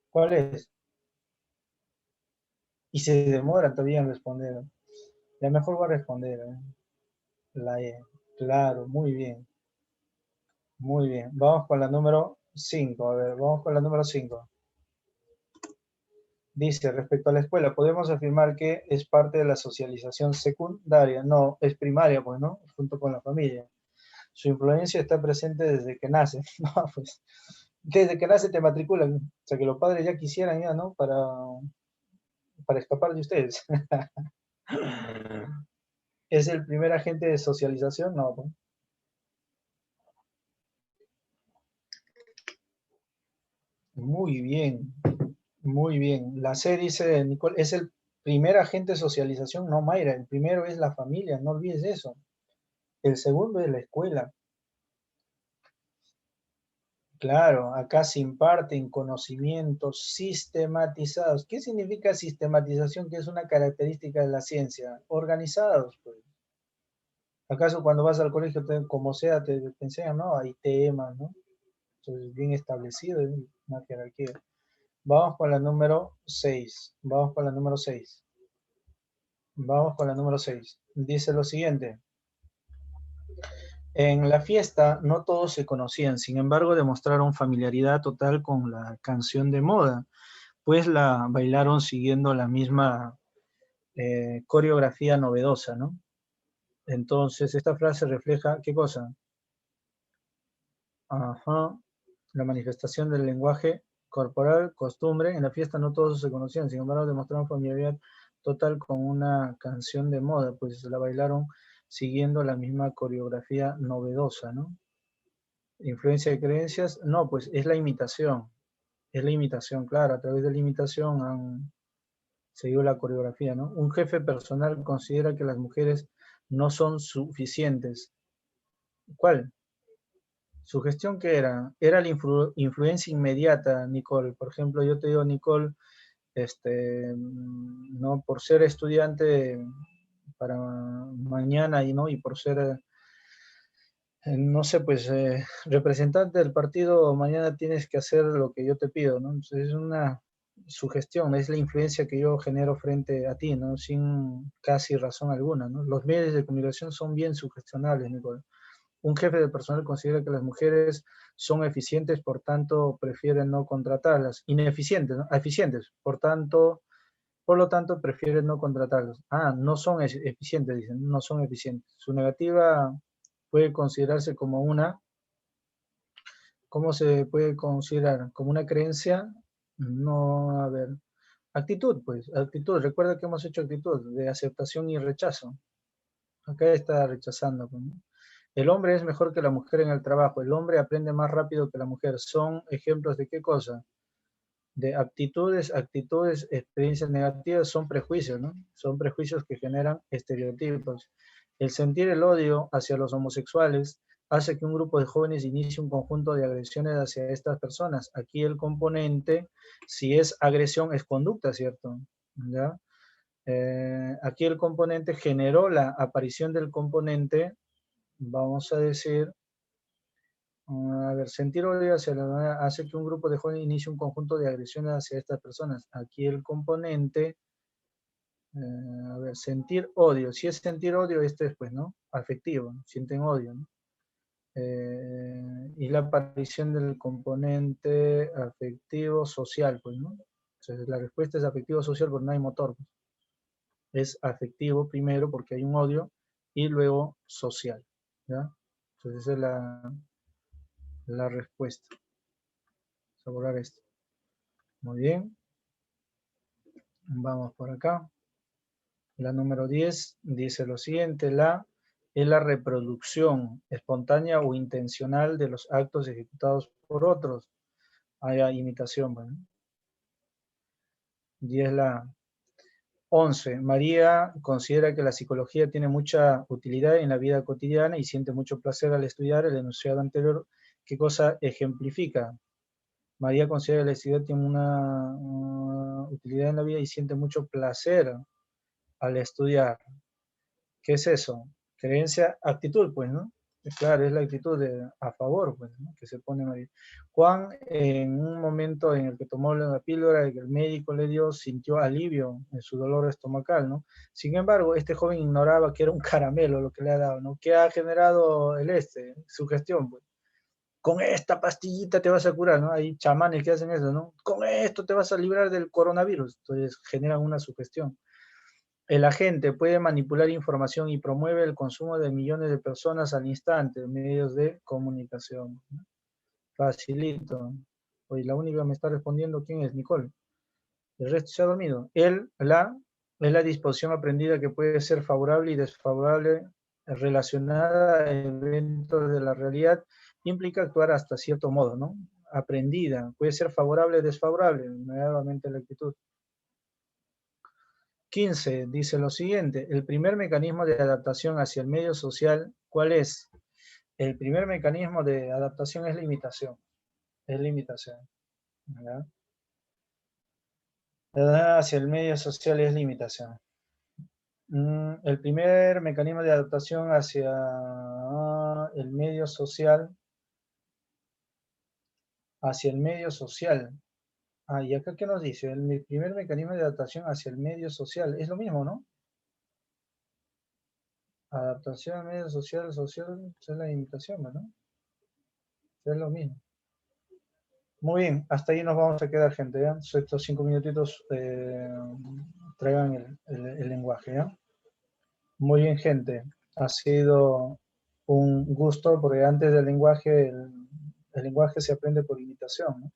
¿Cuál es? Y se demora todavía en responder. Ya mejor voy a responder. La E. Claro, muy bien. Muy bien. Vamos con la número 5. A ver, vamos con la número 5. Dice, respecto a la escuela, ¿podemos afirmar que es parte de la socialización secundaria? No, es primaria, pues, ¿no? Junto con la familia. Su influencia está presente desde que nace. No, pues, desde que nace te matriculan. O sea, que los padres ya quisieran ya, ¿no? Para escapar de ustedes. ¿Es el primer agente de socialización? No, pues. Muy bien, muy bien. La C dice, Nicole, ¿es el primer agente de socialización? No, Mayra, el primero es la familia, no olvides eso. El segundo es la escuela. Claro, acá se imparten conocimientos sistematizados. ¿Qué significa sistematización? Que es una característica de la ciencia. Organizados, pues. ¿Acaso cuando vas al colegio, como sea, te enseñan, no? Hay temas, ¿no? Entonces, bien establecido, una jerarquía. Vamos con la número 6. Vamos con la número 6. Vamos con la número 6. Dice lo siguiente. En la fiesta no todos se conocían, sin embargo demostraron familiaridad total con la canción de moda, pues la bailaron siguiendo la misma coreografía novedosa, ¿no? Entonces esta frase refleja, ¿qué cosa? Ajá, la manifestación del lenguaje corporal, costumbre. En la fiesta no todos se conocían, sin embargo demostraron familiaridad total con una canción de moda, pues la bailaron siguiendo la misma coreografía novedosa, ¿no? Influencia de creencias, no, pues es la imitación, claro, a través de la imitación han seguido la coreografía, ¿no? Un jefe personal considera que las mujeres no son suficientes. ¿Cuál? ¿Su gestión qué era? Era la influencia inmediata, Nicole. Por ejemplo, yo te digo, Nicole, no por ser estudiante para mañana y no, y por ser no sé, pues representante del partido, mañana tienes que hacer lo que yo te pido, ¿no? Entonces, es una sugestión, es la influencia que yo genero frente a ti, ¿no? Sin casi razón alguna, ¿no? Los medios de comunicación son bien sugestionables, Nicole. Un jefe de personal considera que las mujeres son eficientes, por tanto, prefieren no contratarlas. Ineficientes, ¿no? Eficientes, por lo tanto, prefieren no contratarlas. Ah, no son eficientes, dicen, no son eficientes. Su negativa puede considerarse como una, ¿cómo se puede considerar? ¿Como una creencia? No, a ver. Actitud, pues, actitud. Recuerda que hemos hecho actitud de aceptación y rechazo. Acá está rechazando, pues, ¿no? El hombre es mejor que la mujer en el trabajo. El hombre aprende más rápido que la mujer. ¿Son ejemplos de qué cosa? De actitudes, experiencias negativas, son prejuicios, ¿no? Son prejuicios que generan estereotipos. El sentir el odio hacia los homosexuales hace que un grupo de jóvenes inicie un conjunto de agresiones hacia estas personas. Aquí el componente, si es agresión, es conducta, ¿cierto? ¿Ya? Aquí el componente generó la aparición del componente, vamos a decir, a ver, sentir odio hacia la manera hace que un grupo de jóvenes inicie un conjunto de agresiones hacia estas personas. Aquí el componente, a ver, sentir odio. Si es sentir odio, este es, pues, ¿no? Afectivo, ¿no? Sienten odio, ¿no? Y la aparición del componente afectivo social, pues, ¿no? Entonces, la respuesta es afectivo social porque no hay motor, pues. Es afectivo primero porque hay un odio y luego social, ¿ya? Entonces, esa es la respuesta. Vamos a borrar esto. Muy bien. Vamos por acá. La número 10 dice lo siguiente. La es la reproducción espontánea o intencional de los actos ejecutados por otros. Haya imitación, bueno. 10 la 11. María considera que la psicología tiene mucha utilidad en la vida cotidiana y siente mucho placer al estudiar el enunciado anterior. ¿Qué cosa ejemplifica? María considera que la psicología tiene una utilidad en la vida y siente mucho placer al estudiar. ¿Qué es eso? Creencia, actitud, pues, ¿no? Claro, es la actitud a favor, pues, ¿no? Que se pone María. Juan, en un momento en el que tomó la píldora que el médico le dio, sintió alivio en su dolor estomacal, ¿no? Sin embargo, este joven ignoraba que era un caramelo lo que le ha dado, ¿no? ¿Qué ha generado su gestión, pues? Con esta pastillita te vas a curar, ¿no? Hay chamanes que hacen eso, ¿no? Con esto te vas a librar del coronavirus. Entonces generan una sugestión. El agente puede manipular información y promueve el consumo de millones de personas al instante en medios de comunicación. Facilito. Hoy la única que me está respondiendo, ¿quién es? Nicole. El resto se ha dormido. Es la disposición aprendida que puede ser favorable y desfavorable relacionada a eventos de la realidad. Implica actuar hasta cierto modo, ¿no? Aprendida. Puede ser favorable o desfavorable. Nuevamente la actitud. 15 dice lo siguiente, el primer mecanismo de adaptación hacia el medio social, ¿cuál es? El primer mecanismo de adaptación es la imitación. Es la imitación. ¿Verdad? Hacia el medio social es la imitación. El primer mecanismo de adaptación hacia el medio social, y acá ¿qué nos dice? El primer mecanismo de adaptación hacia el medio social, es lo mismo, ¿no? Adaptación al medio social es la imitación, ¿no? Es lo mismo. Muy bien, hasta ahí nos vamos a quedar, gente, ¿ya? Estos 5 minutitos traigan el lenguaje, ¿ya? Muy bien, gente. Ha sido un gusto, porque antes del lenguaje, el lenguaje se aprende por imitación, ¿no?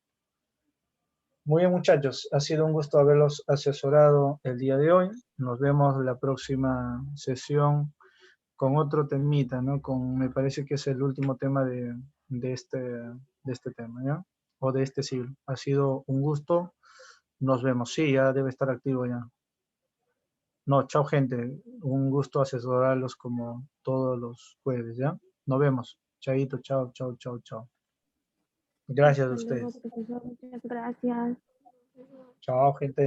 Muy bien, muchachos. Ha sido un gusto haberlos asesorado el día de hoy. Nos vemos la próxima sesión con otro temita, ¿no? Me parece que es el último tema de este tema, ¿ya? O de este siglo. Ha sido un gusto. Nos vemos. Sí, ya debe estar activo ya. No, chao, gente. Un gusto asesorarlos como todos los jueves, ¿ya? Nos vemos. Chaito, chao, chao, chao, chao. Gracias a Hasta luego, ustedes. profesor. Muchas gracias. Chao, gente.